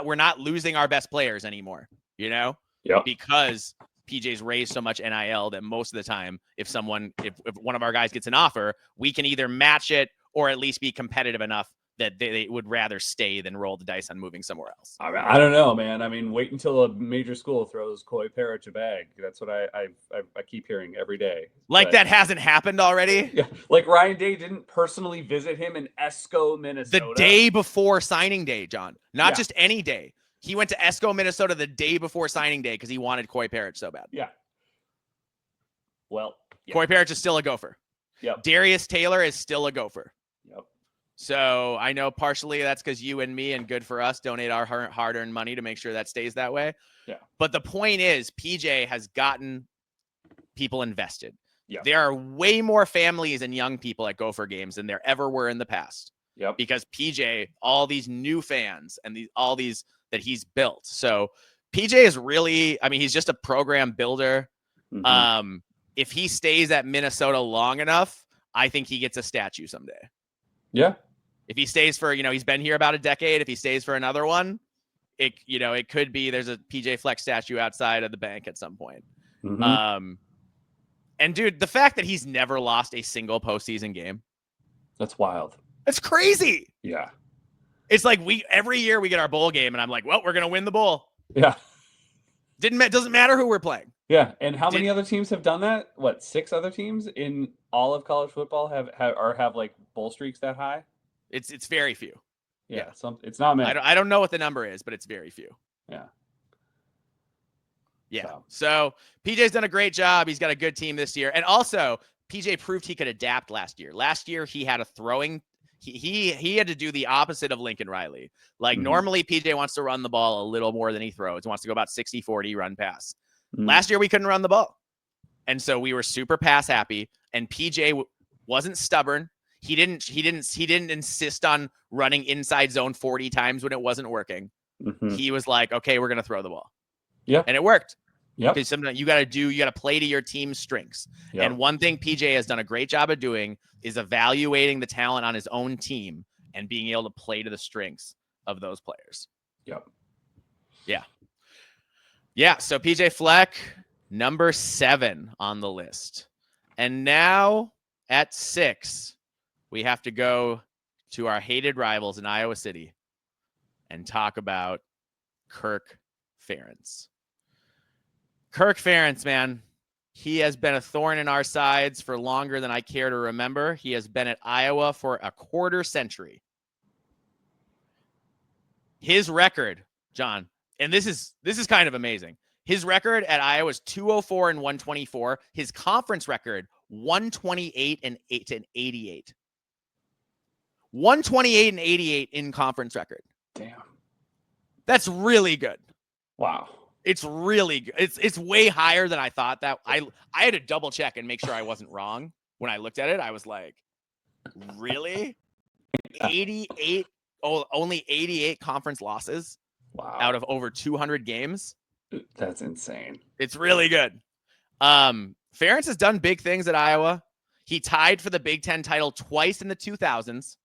we're not losing our best players anymore, Yep. because PJ's raised so much NIL that most of the time, if one of our guys gets an offer, we can either match it or at least be competitive enough that they would rather stay than roll the dice on moving somewhere else. I don't know, man. I mean, wait until a major school throws Coy Parrish a bag. That's what I keep hearing every day. That hasn't happened already? Yeah. Like Ryan Day didn't personally visit him in Esco, Minnesota. The day before signing day, John. Not just any day. He went to Esco, Minnesota the day before signing day because he wanted Coy Parrish so bad. Yeah. Well, Coy Parrish is still a Gopher. Yep. Darius Taylor is still a Gopher. Yep. So I know partially that's because you and me, and good for us, donate our hard-earned money to make sure that stays that way. Yeah. But the point is, PJ has gotten people invested. Yeah. There are way more families and young people at Gopher games than there ever were in the past. Yep. Because PJ, all these new fans and all these that he's built. So PJ is really, he's just a program builder. If he stays at Minnesota long enough, I think he gets a statue someday. Yeah. If he stays for, he's been here about a decade. If he stays for another one, it could be there's a PJ Fleck statue outside of the bank at some point. And dude, the fact that he's never lost a single postseason game. That's wild. That's crazy. Yeah. It's like every year we get our bowl game and I'm like, well, we're going to win the bowl. Yeah. Doesn't matter who we're playing. Yeah. And how many other teams have done that? 6 other teams in all of college football have like bowl streaks that high? It's very few. Yeah. It's not many. I don't know what the number is, but it's very few. Yeah. Yeah. So PJ's done a great job. He's got a good team this year. And also PJ proved he could adapt last year. Last year he had a throwing. He had to do the opposite of Lincoln Riley. Normally PJ wants to run the ball a little more than he throws. He wants to go about 60-40 run pass. Last year we couldn't run the ball. And so we were super pass happy, and PJ wasn't stubborn. He didn't insist on running inside zone 40 times when it wasn't working. He was like, okay, we're going to throw the ball. Yeah. And it worked. Yeah. Because sometimes you got to play to your team's strengths. Yep. And one thing PJ has done a great job of doing is evaluating the talent on his own team and being able to play to the strengths of those players. Yep. Yeah. Yeah. So PJ Fleck, number 7 on the list. And now at 6, we have to go to our hated rivals in Iowa City and talk about Kirk Ferentz. Kirk Ferentz, man, he has been a thorn in our sides for longer than I care to remember. He has been at Iowa for a quarter century. His record, John, and this is kind of amazing. His record at Iowa is 204 and 124. His conference record, 128 and 88. 128 and 88 in conference record. Damn. That's really good. Wow. It's really good. It's way higher than I thought. That I had to double check and make sure I wasn't wrong when I looked at it. I was like, really? 88? Oh, only 88 conference losses. Wow. Out of over 200 games. That's insane. It's really good. Ferentz has done big things at Iowa. He tied for the Big Ten title twice in the 2000s.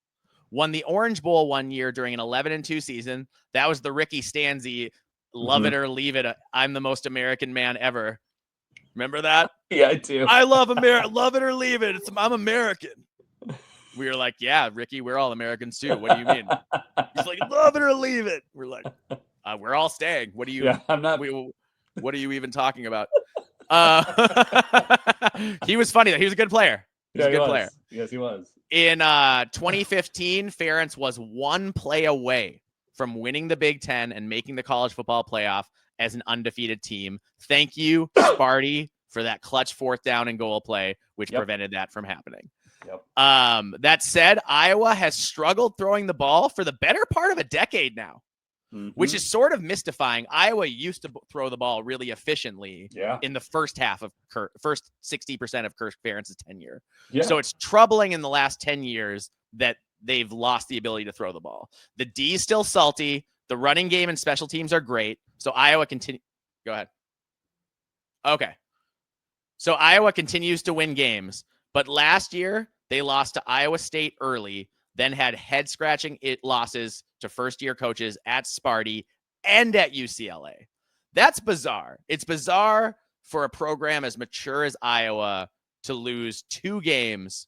Won the Orange Bowl one year during an 11-2 season. That was the Ricky Stanzi, love it or leave it. I'm the most American man ever. Remember that? Yeah, I do. I love America. Love it or leave it. I'm American. We were like, yeah, Ricky, we're all Americans too. What do you mean? He's like, love it or leave it. We're like, we're all staying. What do you? Yeah, I'm not. What are you even talking about? He was funny though. He was a good player. He was a good player. Yes, he was. In 2015, Ferentz was one play away from winning the Big Ten and making the college football playoff as an undefeated team. Thank you, Sparty, for that clutch 4th down and goal play, which prevented that from happening. That said, Iowa has struggled throwing the ball for the better part of a decade now, which is sort of mystifying. Iowa used to throw the ball really efficiently in the first 60% of Kirk Ferentz's tenure. So it's troubling in the last 10 years that they've lost the ability to throw the ball. The D is still salty. The running game and special teams are great. So Iowa continue. Go ahead. Okay. So Iowa continues to win games, but last year they lost to Iowa State early, then had head-scratching losses to first-year coaches at Sparty and at UCLA. That's bizarre. It's bizarre for a program as mature as Iowa to lose 2 games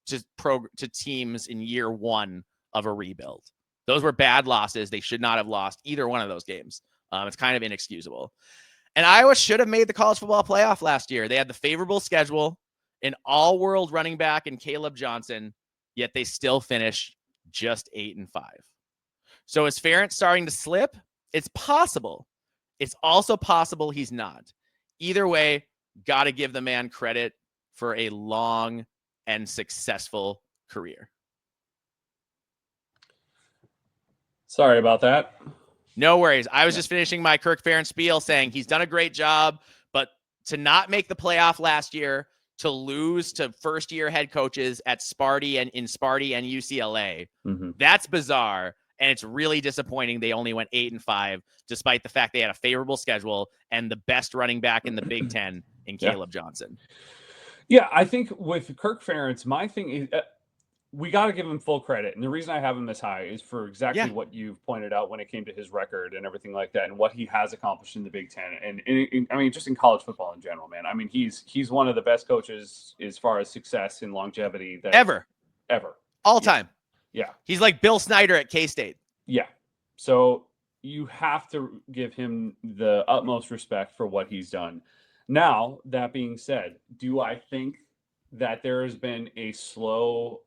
to teams in year 1 of a rebuild. Those were bad losses. They should not have lost either one of those games. It's kind of inexcusable. And Iowa should have made the college football playoff last year. They had the favorable schedule, an all-world running back in Caleb Johnson, yet they still finished just 8-5. So is Ferentz starting to slip? It's possible. It's also possible he's not. Either way, got to give the man credit for a long and successful career. Sorry about that. No worries. I was just finishing my Kirk Ferentz spiel saying he's done a great job, but to not make the playoff last year, to lose to first-year head coaches at Sparty and UCLA, that's bizarre, and it's really disappointing. They only went 8-5, despite the fact they had a favorable schedule and the best running back in the Big Ten in Caleb Johnson. Yeah, I think with Kirk Ferentz, my thing is we got to give him full credit. And the reason I have him this high is for exactly what you've pointed out when it came to his record and everything like that and what he has accomplished in the Big Ten. And I mean, just in college football in general, man. I mean, he's one of the best coaches as far as success and longevity that ever. All time. Yeah. He's like Bill Snyder at K-State. Yeah. So you have to give him the utmost respect for what he's done. Now, that being said, do I think that there has been a slow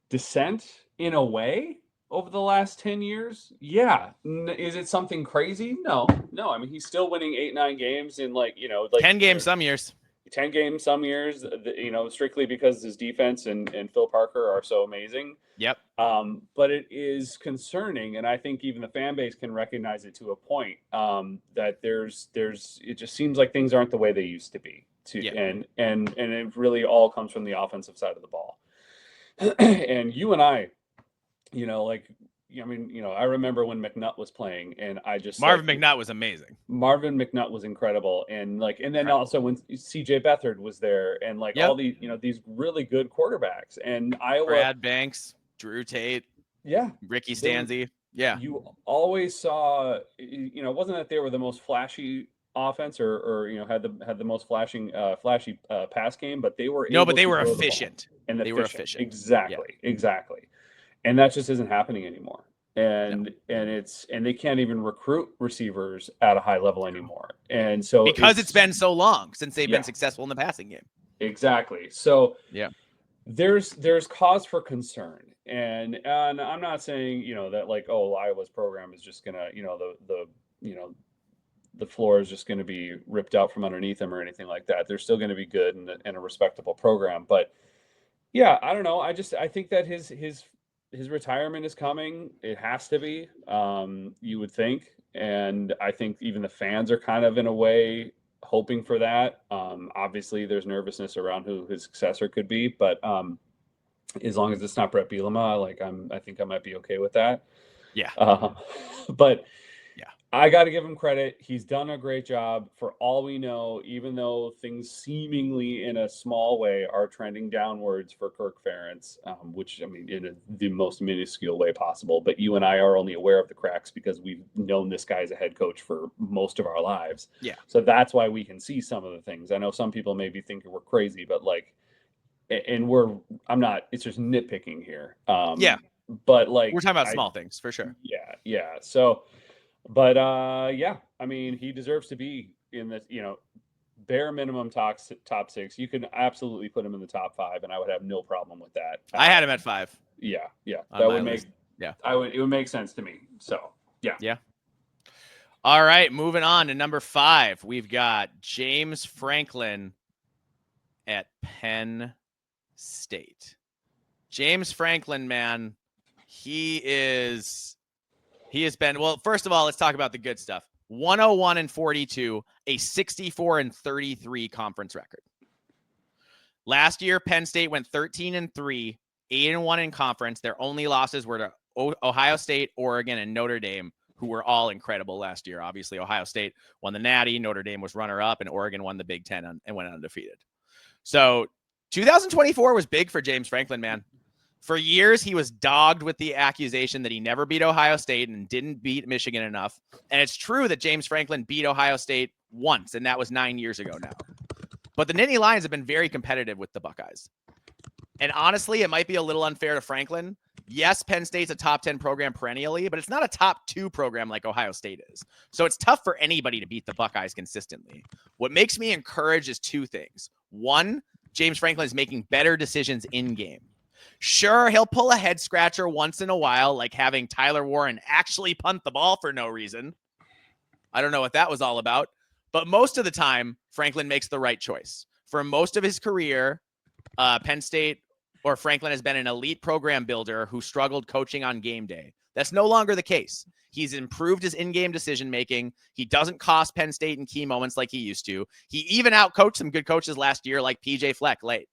descent in a way over the last 10 years? Yeah. Is it something crazy? No. I mean, he's still winning 8-9 games in 10 games some years. 10 games some years, strictly because his defense and Phil Parker are so amazing. Yep. But it is concerning, and I think even the fan base can recognize it to a point, that it just seems like things aren't the way they used to be. And it really all comes from the offensive side of the ball. And you and I, I remember when McNutt was playing, and I just Marvin McNutt was amazing. Marvin McNutt was incredible, and then also when C.J. Beathard was there, and all these these really good quarterbacks, and Iowa, Brad Banks, Drew Tate, Ricky Stanzi, you always saw, it wasn't that they were the most flashy offense or had the most flashy pass game, but they were they were efficient, and they were efficient. Exactly. And that just isn't happening anymore. And they can't even recruit receivers at a high level anymore. And so because it's been so long since they've been successful in the passing game. Exactly. So there's cause for concern. And I'm not saying, that Iowa's program is just gonna, the floor is just going to be ripped out from underneath them or anything like that. They're still going to be good and a respectable program. But yeah, I don't know. I think that his retirement is coming. It has to be, you would think. And I think even the fans are kind of in a way hoping for that. Obviously there's nervousness around who his successor could be, but as long as it's not Brett Bielema, I think I might be okay with that. Yeah. But I got to give him credit. He's done a great job. For all we know, even though things seemingly in a small way are trending downwards for Kirk Ferentz, which, I mean, in the most minuscule way possible. But you and I are only aware of the cracks because we've known this guy as a head coach for most of our lives. Yeah. So that's why we can see some of the things. I know some people may be thinking we're crazy, but it's just nitpicking here. Yeah. But like, We're talking about small things for sure. Yeah. So, but yeah, I mean, he deserves to be in the, bare minimum top 6. You can absolutely put him in the top 5, and I would have no problem with that. I had him at 5. Yeah. That would make it would make sense to me. So yeah. All right, moving on to number 5. We've got James Franklin at Penn State. James Franklin, man, he has been, well, first of all, let's talk about the good stuff. 101-42, a 64-33 conference record. Last year, Penn State went 13-3, 8-1 in conference. Their only losses were to Ohio State, Oregon, and Notre Dame, who were all incredible last year. Obviously, Ohio State won the Natty, Notre Dame was runner-up, and Oregon won the Big Ten and went undefeated. So 2024 was big for James Franklin, man. For years, he was dogged with the accusation that he never beat Ohio State and didn't beat Michigan enough. And it's true that James Franklin beat Ohio State once, and that was 9 years ago now. But the Nittany Lions have been very competitive with the Buckeyes. And honestly, it might be a little unfair to Franklin. Yes, Penn State's a top 10 program perennially, but it's not a top 2 program like Ohio State is. So it's tough for anybody to beat the Buckeyes consistently. What makes me encouraged is 2 things. 1, James Franklin is making better decisions in game. Sure, he'll pull a head scratcher once in a while, like having Tyler Warren actually punt the ball for no reason. I don't know what that was all about. But most of the time, Franklin makes the right choice. For most of his career, Penn State or Franklin has been an elite program builder who struggled coaching on game day. That's no longer the case. He's improved his in-game decision-making. He doesn't cost Penn State in key moments like he used to. He even outcoached some good coaches last year like PJ Fleck late.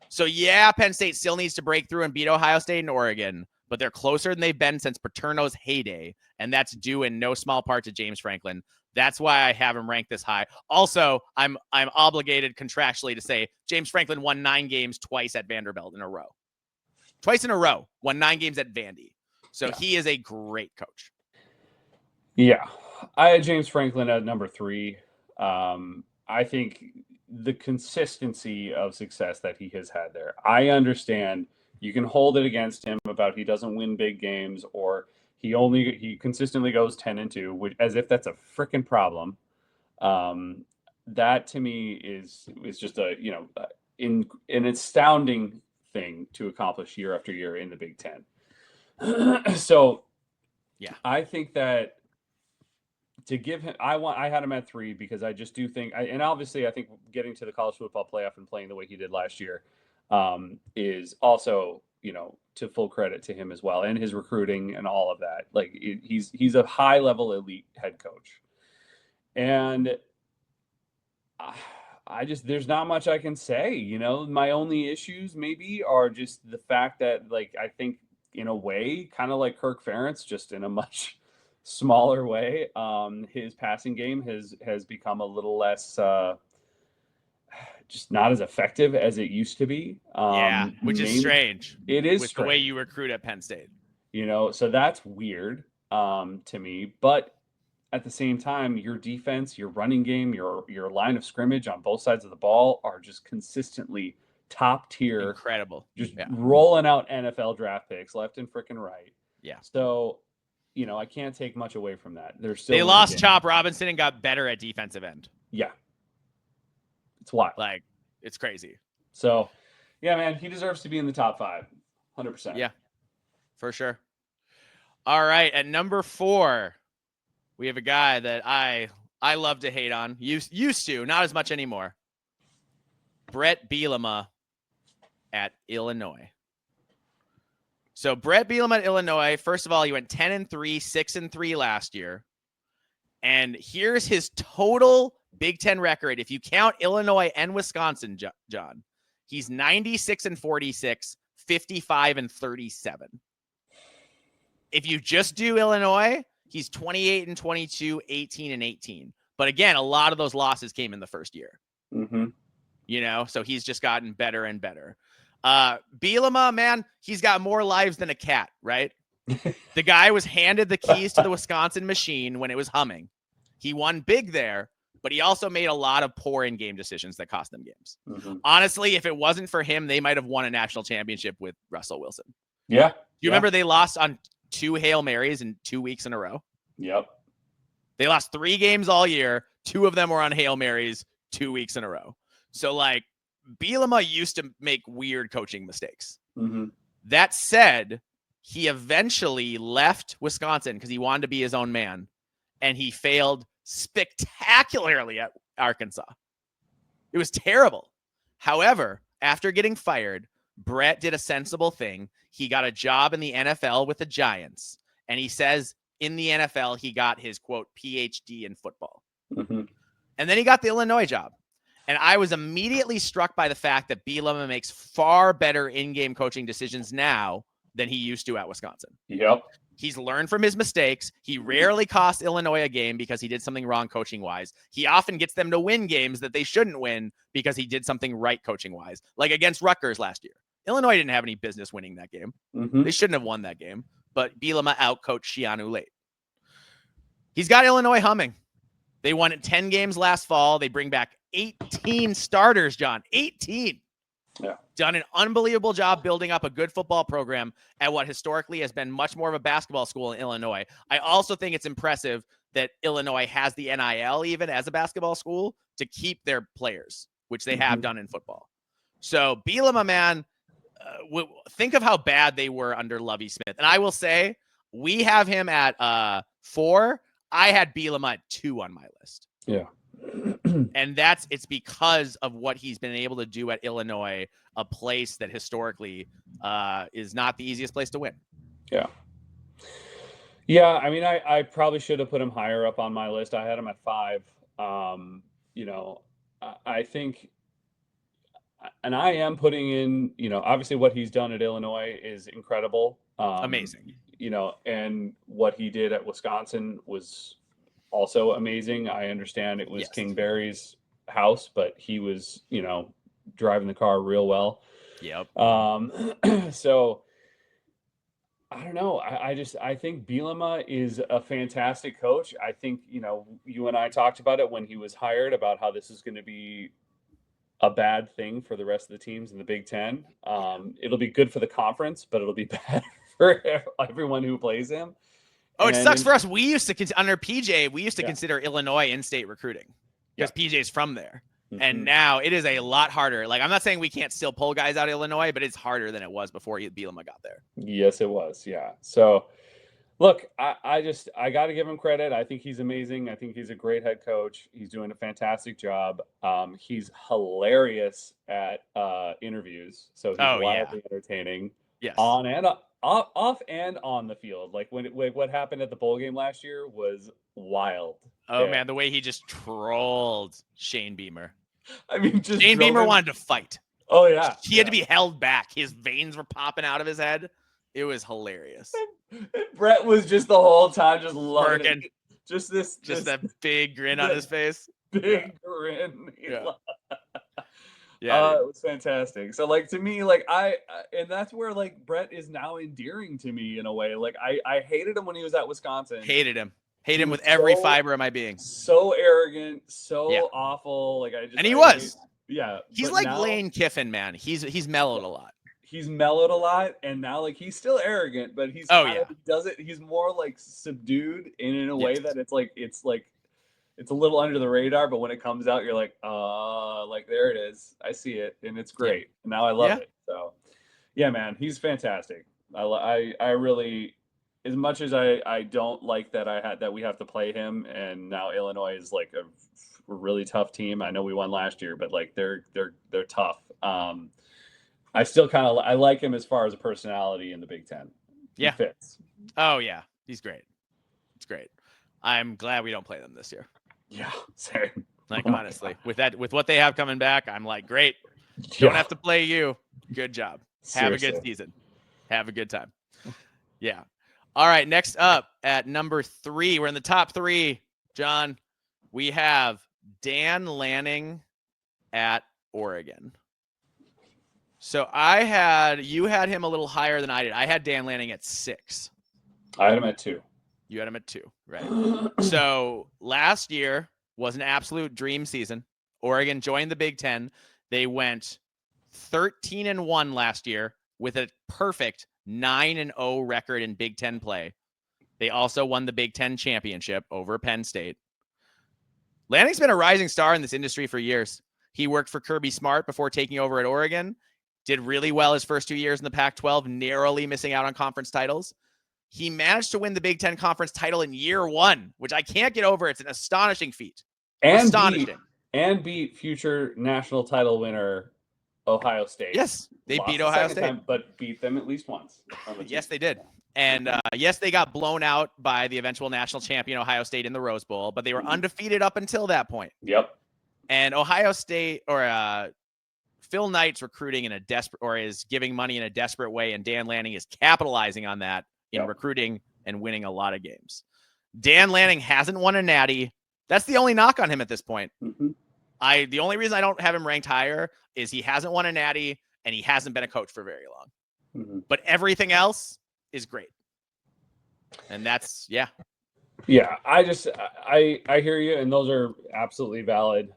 So yeah, Penn State still needs to break through and beat Ohio State and Oregon, but they're closer than they've been since Paterno's heyday, and that's due in no small part to James Franklin. That's why I have him ranked this high. Also, I'm obligated contractually to say James Franklin won 9 games twice at Vanderbilt in a row. Twice in a row, won 9 games at Vandy. So He is a great coach. Yeah. I had James Franklin at number 3. I think the consistency of success that he has had there. I understand you can hold it against him about he doesn't win big games or he consistently goes 10-2, which, as if that's a freaking problem. That to me is just an astounding thing to accomplish year after year in the Big Ten. So yeah, I think that to give him, I had him at 3 because I just do think, and obviously I think getting to the college football playoff and playing the way he did last year is also, to full credit to him as well, and his recruiting and all of that. Like he's a high level elite head coach, and there's not much I can say. My only issues maybe are just the fact that, like, I think in a way, kind of like Kirk Ferentz, just in a much smaller way, his passing game has become a little less just not as effective as it used to be. Which is strange. It is with strange. The way you recruit at Penn State. So that's weird to me. But at the same time, your defense, your running game, your line of scrimmage on both sides of the ball are just consistently top tier. Incredible. Just rolling out NFL draft picks left and freaking right. Yeah. So, I can't take much away from that. They lost Chop Robinson and got better at defensive end. Yeah. It's wild. Like, it's crazy. So, yeah, man, he deserves to be in the top 5. 100%. Yeah, for sure. All right. At number 4, we have a guy that I love to hate on. Used to, not as much anymore. Brett Bielema at Illinois. So Brett Bielema at Illinois, first of all, he went 10-3, 6-3 last year. And here's his total Big Ten record. If you count Illinois and Wisconsin, John, he's 96-46, 55-37. If you just do Illinois, He's 28-22, 18-18. But again, a lot of those losses came in the first year. Mm-hmm. You know, so he's just gotten better and better. Bielema, man, he's got more lives than a cat, right? The guy was handed the keys to the Wisconsin machine when it was humming. He won big there, but he also made a lot of poor in-game decisions that cost them games. Mm-hmm. Honestly, if it wasn't for him, they might have won a national championship with Russell Wilson. Yeah. You remember they lost on 2 Hail Marys in 2 weeks in a row? Yep. They lost 3 games all year. 2 of them were on Hail Marys 2 weeks in a row. So, like, Bielema used to make weird coaching mistakes. Mm-hmm. That said, he eventually left Wisconsin because he wanted to be his own man, and he failed spectacularly at Arkansas. It was terrible. However, after getting fired, Brett did a sensible thing. He got a job in the NFL with the Giants, and he says in the NFL he got his, quote, PhD in football. Mm-hmm. And then he got the Illinois job. And I was immediately struck by the fact that Bielema makes far better in-game coaching decisions now than he used to at Wisconsin. Yep. He's learned from his mistakes. He rarely cost Illinois a game because he did something wrong coaching-wise. He often gets them to win games that they shouldn't win because he did something right coaching-wise, like against Rutgers last year. Illinois didn't have any business winning that game. Mm-hmm. They shouldn't have won that game, but Bielema outcoached Shianu late. He's got Illinois humming. They won 10 games last fall. They bring back 18 starters, John. 18. Yeah. Done an unbelievable job building up a good football program at what historically has been much more of a basketball school in Illinois. I also think it's impressive that Illinois has the NIL even as a basketball school to keep their players, which they have done in football. So Bielema, man, think of how bad they were under Lovie Smith. And I will say, we have him at 4. I had Bielema at 2 on my list. Yeah. And it's because of what he's been able to do at Illinois, a place that historically is not the easiest place to win. Yeah. Yeah. I mean, I probably should have put him higher up on my list. I had him at 5. You know, I think, and I am putting in, you know, obviously what he's done at Illinois is incredible. Amazing. You know, and what he did at Wisconsin was also amazing. I understand it was King Barry's house, but he was, you know, driving the car real well. Yep. So I don't know. I think Bielema is a fantastic coach. I think, you know, you and I talked about it when he was hired about how this is going to be a bad thing for the rest of the teams in the Big Ten. It'll be good for the conference, but it'll be bad for everyone who plays him. Oh, it sucks for us. We used to, under PJ, we used to consider Illinois in-state recruiting because PJ's from there. Mm-hmm. And now it is a lot harder. Like, I'm not saying we can't still pull guys out of Illinois, but it's harder than it was before Bielema got there. Yes, it was. Yeah. So, look, I got to give him credit. I think he's amazing. I think he's a great head coach. He's doing a fantastic job. He's hilarious at interviews. So he's wildly entertaining. Yes. On and off and on the field. Like what happened at the bowl game last year was wild. Oh man, the way he just trolled Shane Beamer. I mean, just Shane Beamer wanted to fight. Oh yeah. He had to be held back. His veins were popping out of his head. It was hilarious. And Brett was just the whole time just loving it. Just that big grin on his face. Big grin. Yeah. It was fantastic. So, like, to me, like, and that's where, like, Brett is now endearing to me in a way. Like, I hated him when he was at Wisconsin. Hated him with every fiber of my being. So arrogant, so awful. Like, he was. He's like now, Lane Kiffin, man. He's mellowed a lot. He's mellowed a lot, and now, like, he's still arrogant, but he's he's more, like, subdued in a way that it's a little under the radar, but when it comes out, you're like, like, there it is. I see it, and it's great. And now I love it. So, yeah, man, he's fantastic. I really, as much as I don't like that we have to play him, and now Illinois is like a really tough team. I know we won last year, but like they're tough. I still I like him as far as a personality in the Big Ten. He fits. Oh yeah, he's great. It's great. I'm glad we don't play them this year. Yeah, same. Like, honestly, with what they have coming back, I'm like, great. Don't have to play you. Good job. Seriously. Have a good season. Have a good time. Yeah. All right, next up at number 3, we're in the top 3, John. We have Dan Lanning at Oregon. So you had him a little higher than I did. I had Dan Lanning at 6. I had him at 2. You had him at 2, right? So last year was an absolute dream season. Oregon joined the Big Ten. They went 13-1 last year with a perfect 9-0 record in Big Ten play. They also won the Big Ten championship over Penn State. Lanning's been a rising star in this industry for years. He worked for Kirby Smart before taking over at Oregon. Did really well his first 2 years in the Pac-12, narrowly missing out on conference titles. He managed to win the Big Ten conference title in year 1, which I can't get over. It's an astonishing feat. Astonishing. And beat future national title winner Ohio State. Yes, they Lost beat the Ohio second State. time, but beat them at least once. Yes, they did. And yes, they got blown out by the eventual national champion Ohio State in the Rose Bowl, but they were undefeated up until that point. Yep. And Ohio State, or Phil Knight's recruiting in a desperate, or is giving money in a desperate way, and Dan Lanning is capitalizing on that in recruiting and winning a lot of games. Dan Lanning hasn't won a natty. That's the only knock on him at this point. Mm-hmm. The only reason I don't have him ranked higher is he hasn't won a natty and he hasn't been a coach for very long. Mm-hmm. But everything else is great. And that's, yeah. Yeah, I hear you, and those are absolutely valid.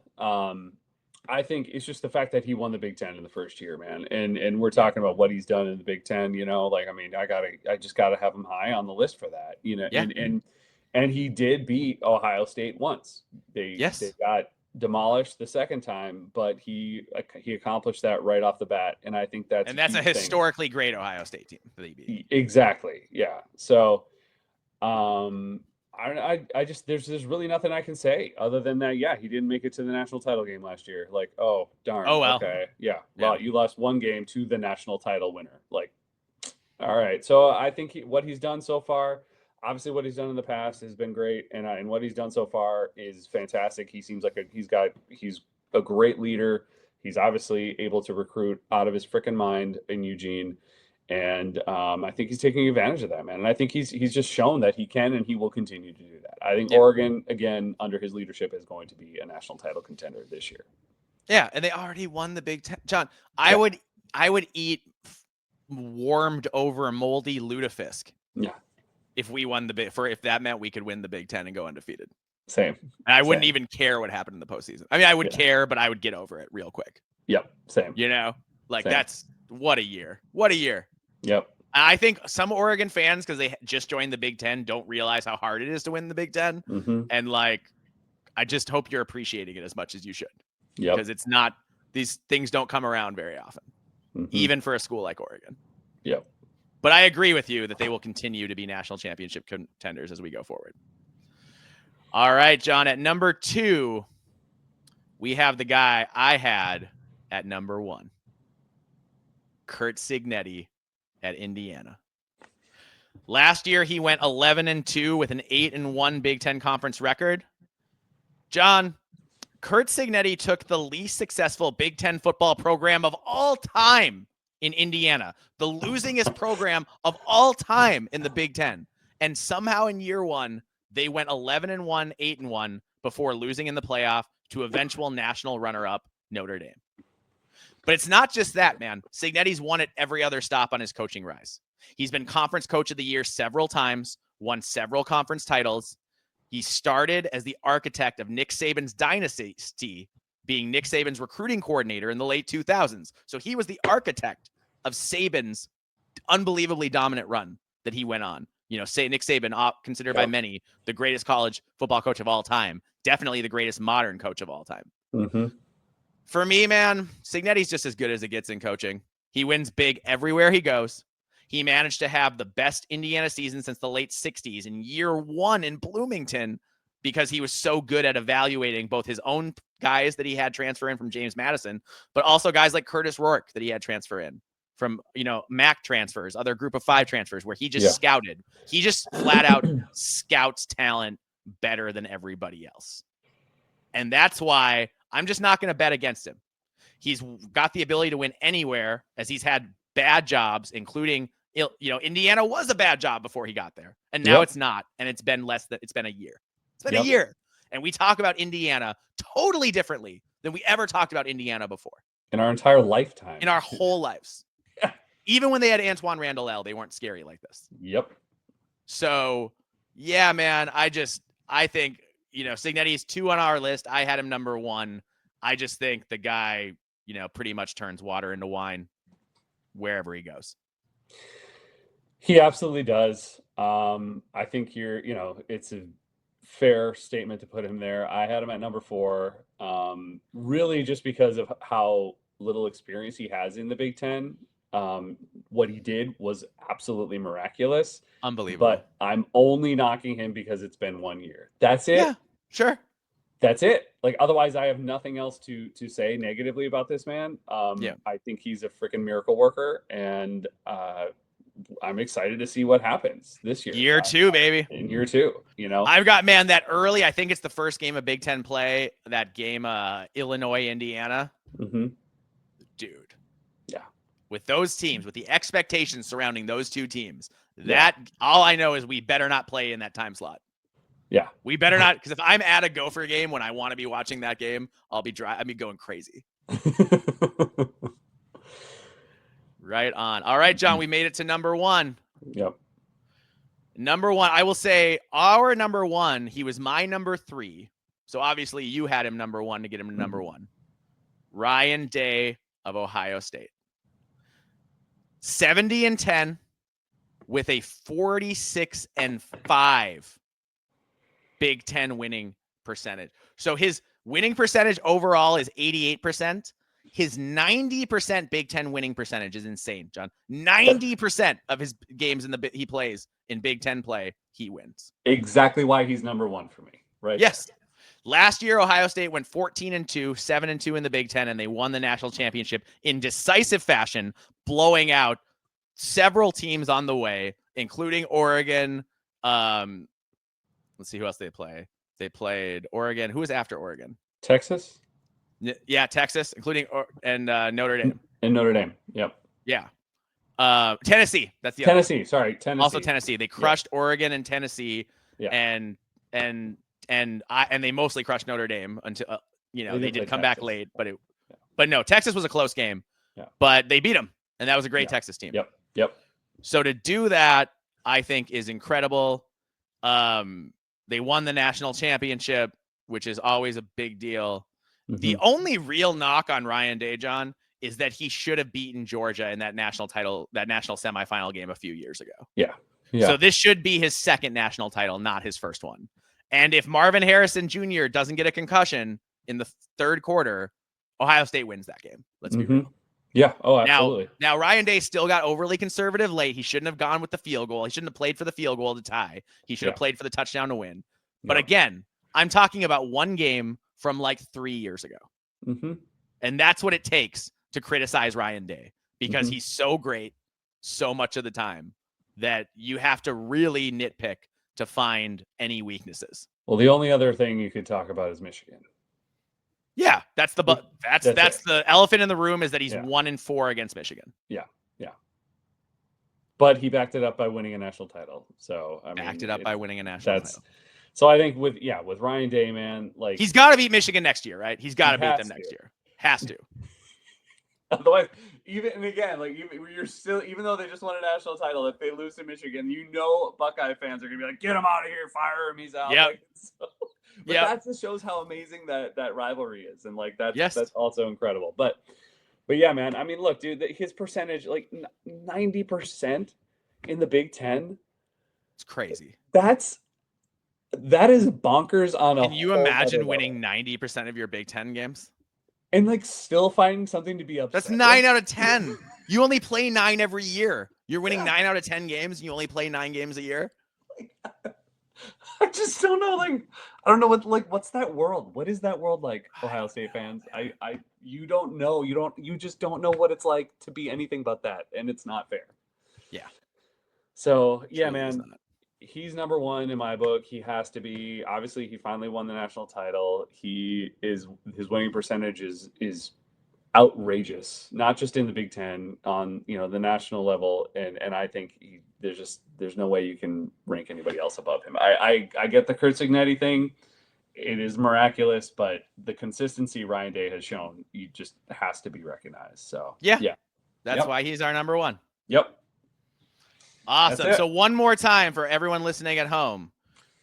I think it's just the fact that he won the Big Ten in the first year, man. And we're talking about what he's done in the Big Ten, I just gotta have him high on the list for that, Yeah. And he did beat Ohio State once. They got demolished the second time, but he accomplished that right off the bat. And I think that's a historically great Ohio State team that he beat. Exactly. Yeah. So I just there's really nothing I can say other than that. Yeah, he didn't make it to the national title game last year. Like, oh darn. Oh well. Okay. Yeah. Well, you lost one game to the national title winner. Like, all right. So I think what he's done so far, obviously what he's done in the past has been great, and what he's done so far is fantastic. He seems like he's a great leader. He's obviously able to recruit out of his freaking mind in Eugene. And I think he's taking advantage of that, man. And I think he's just shown that he can, and he will continue to do that. I think Oregon, again, under his leadership, is going to be a national title contender this year. Yeah, and they already won the Big Ten. John, I would eat warmed over moldy lutefisk. Yeah. If we won if that meant we could win the Big Ten and go undefeated. Same. And I wouldn't even care what happened in the postseason. I mean, I would care, but I would get over it real quick. Yep. Same. That's what a year. What a year. Yep. I think some Oregon fans, because they just joined the Big Ten, don't realize how hard it is to win the Big Ten. Mm-hmm. And I just hope you're appreciating it as much as you should. Yep. Because it's not, these things don't come around very often, even for a school like Oregon. Yep. But I agree with you that they will continue to be national championship contenders as we go forward. All right, John, at number 2, we have the guy I had at number 1, Curt Cignetti at Indiana. Last year, he went 11-2 with an 8-1 Big Ten conference record. John, Curt Cignetti took the least successful Big Ten football program of all time in Indiana, the losingest program of all time in the Big Ten. And somehow in year 1, they went 11-1, 8-1 before losing in the playoff to eventual national runner-up Notre Dame. But it's not just that, man. Cignetti's won at every other stop on his coaching rise. He's been conference coach of the year several times, won several conference titles. He started as the architect of Nick Saban's dynasty, being Nick Saban's recruiting coordinator in the late 2000s. So he was the architect of Saban's unbelievably dominant run that he went on. Nick Saban, considered by many the greatest college football coach of all time, definitely the greatest modern coach of all time. Mm-hmm. For me, man, Cignetti's just as good as it gets in coaching. He wins big everywhere he goes. He managed to have the best Indiana season since the late 60s in year 1 in Bloomington because he was so good at evaluating both his own guys that he had transfer in from James Madison, but also guys like Curtis Rourke that he had transfer in from, MAC transfers, other group of 5 transfers where he just scouted. He just flat out scouts talent better than everybody else. And that's why I'm just not going to bet against him. He's got the ability to win anywhere as he's had bad jobs, including Indiana was a bad job before he got there, and now it's not, and it's been a year. It's been a year, and we talk about Indiana totally differently than we ever talked about Indiana before in our entire lifetime, in our whole lives. Even when they had Antoine Randall, they weren't scary like this. Yep. So, yeah, man, I think Cignetti's 2 on our list. I had him number 1. I just think the guy, pretty much turns water into wine wherever he goes. He absolutely does. I think it's a fair statement to put him there. I had him at number 4, really just because of how little experience he has in the Big Ten. What he did was absolutely miraculous. Unbelievable. But I'm only knocking him because it's been 1 year. That's it. Yeah, sure. That's it. Like, otherwise, I have nothing else to say negatively about this man. I think he's a freaking miracle worker, and I'm excited to see what happens this year. Year 2, baby. In year 2, I've got, man, that early, I think it's the first game of Big Ten play, that game, Illinois, Indiana. Mm-hmm. Dude. Yeah. With those teams, with the expectations surrounding those two teams, all I know is we better not play in that time slot. Yeah. We better not, because if I'm at a Gopher game when I want to be watching that game, I'll be going crazy. Right on. All right, John, we made it to number 1. Yep. Number 1, I will say our number 1, he was my number 3. So obviously you had him number 1 to get him to number 1. Ryan Day of Ohio State. 70-10 with a 46-5 Big Ten winning percentage. So his winning percentage overall is 88%. His 90% Big Ten winning percentage is insane, John. 90% of his games he plays in Big Ten play, he wins. Exactly why he's number 1 for me, right? Yes. Last year, Ohio State went 14-2, 7-2 in the Big Ten, and they won the national championship in decisive fashion, blowing out several teams on the way, including Oregon. Let's see who else they play. They played Oregon. Who was after Oregon? Texas? Yeah, Texas, including Notre Dame. And Notre Dame. Yep. Yeah. Tennessee. That's the Tennessee. other. Sorry, Tennessee. Also Tennessee. They crushed Oregon and Tennessee. Yeah. And they mostly crushed Notre Dame until they did come back late, but no, Texas was a close game. Yeah. But they beat them, and that was a great Texas team. Yep. So to do that, I think is incredible. They won the national championship, which is always a big deal. Mm-hmm. The only real knock on Ryan Day, John, is that he should have beaten Georgia in that national semifinal game a few years ago. Yeah. So this should be his second national title, not his first one. And if Marvin Harrison Jr. doesn't get a concussion in the third quarter, Ohio State wins that game. Let's be real. Yeah. Oh, absolutely. Now Ryan Day still got overly conservative late. He shouldn't have gone with the field goal. He shouldn't have played for the field goal to tie. He should have played for the touchdown to win. But again, I'm talking about one game from like 3 years ago. Mm-hmm. And that's what it takes to criticize Ryan Day, because he's so great so much of the time that you have to really nitpick to find any weaknesses. Well, the only other thing you could talk about is Michigan. Yeah, that's the elephant in the room, is that he's 1-4 against Michigan. Yeah. But he backed it up by winning a national title. So by winning a national title. So I think with Ryan Day, man, like, he's got to beat Michigan next year, right? He's got to beat them next year. Has to. Otherwise, even though they just won a national title, if they lose to Michigan, Buckeye fans are gonna be like, "Get him out of here, fire him, he's out." Yeah. That just shows how amazing that rivalry is, and like that's also incredible. But yeah, man. I mean, look, dude, his percentage, like 90% in the Big Ten. It's crazy. That is bonkers on a. Can you imagine winning 90% of your Big Ten games? And like still finding something to be upset. That's 9 out of 10. You only play 9 every year. You're winning 9 out of 10 games, and you only play 9 games a year. I just don't know. Like, I don't know what's that world? What is that world like, Ohio State fans? You don't know. You just don't know what it's like to be anything but that, and it's not fair. Yeah. So yeah, man. He's number 1 in my book. He has to be. Obviously, he finally won the national title. His winning percentage is outrageous, not just in the Big Ten, on the national level, and I think there's no way you can rank anybody else above him. I get the Curt Cignetti thing. It is miraculous, but the consistency Ryan Day has shown, he just has to be recognized. So yeah, yeah, that's why he's our number one. Yep. Awesome. So one more time for everyone listening at home,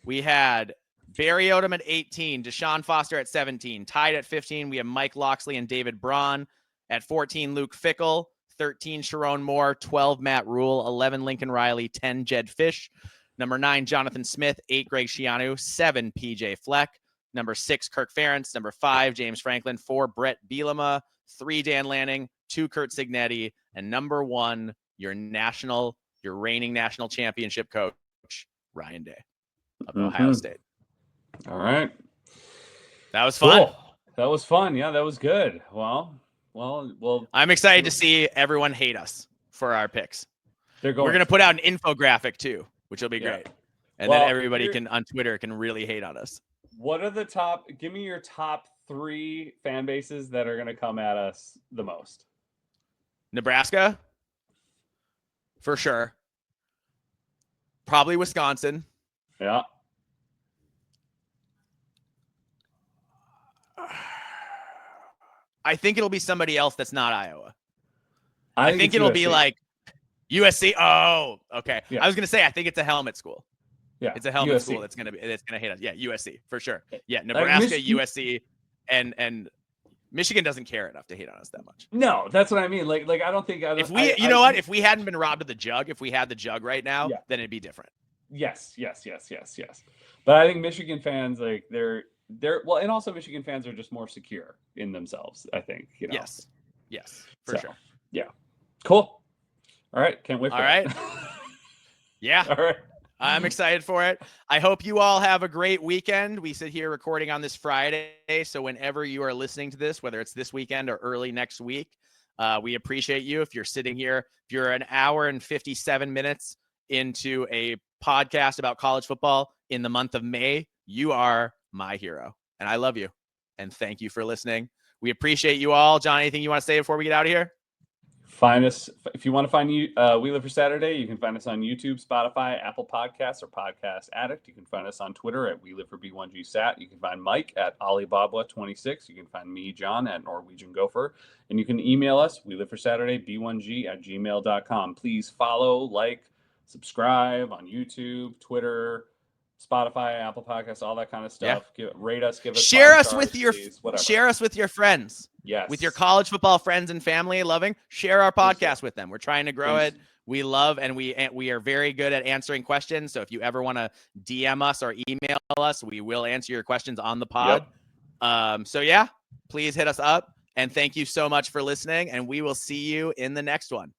we had Barry Odom at 18, Deshaun Foster at 17, tied at 15. We have Mike Loxley and David Braun. At 14, Luke Fickle, 13, Sharon Moore, 12, Matt Rule, 11, Lincoln Riley, 10, Jed Fish. Number 9, Jonathan Smith, 8, Greg Schiano, 7, PJ Fleck. Number 6, Kirk Ferentz. Number 5, James Franklin. 4, Brett Bielema. 3, Dan Lanning. 2, Curt Cignetti. And number 1, your reigning national championship coach, Ryan Day of Ohio State. All right. That was fun. Cool. That was fun. Yeah, that was good. Well, I'm excited to see everyone hate us for our picks. We're going to put out an infographic too, which will be great. And then everybody on Twitter can really hate on us. What are give me your top 3 fan bases that are going to come at us the most? Nebraska, for sure. Probably Wisconsin. Yeah. I think it'll be somebody else that's not Iowa. I think it'll be like USC. Oh, okay. Yeah. I was going to say, I think it's a helmet school. Yeah. It's a helmet USC. school that's going to hate us. Yeah, USC for sure. Yeah, Nebraska, USC, and Michigan doesn't care enough to hate on us that much. No, that's what I mean. Like I don't think if we, what? If we hadn't been robbed of the jug, if we had the jug right now, then it'd be different. Yes. But I think Michigan fans, like they're well, and also Michigan fans are just more secure in themselves, I think. Yes, for sure. Yeah. Cool. All right. Can't wait for that. All right. Yeah. All right. I'm excited for it. I hope you all have a great weekend. We sit here recording on this Friday, so whenever you are listening to this, whether it's this weekend or early next week, we appreciate you. If you're sitting here, if you're an hour and 57 minutes into a podcast about college football in the month of May, you are my hero, and I love you, and thank you for listening. We appreciate you all. John, anything you want to say before we get out of here? Find us if you want to find We Live for Saturday. You can find us on YouTube, Spotify, Apple Podcasts, or Podcast Addict. You can find us on Twitter at We Live for B1GSat. You can find Mike at Alibaba26. You can find me, John, at Norwegian Gopher, and you can email us We Live for Saturday B1G@gmail.com. Please follow, like, subscribe on YouTube, Twitter, Spotify, Apple Podcasts, all that kind of stuff. Rate us, give us share us stars, with your please, whatever. Share us with your friends. Yes. With your college football friends and family share our podcast with them. We're trying to grow it. We love and we are very good at answering questions. So if you ever want to DM us or email us, we will answer your questions on the pod. Please hit us up, and thank you so much for listening, and we will see you in the next one.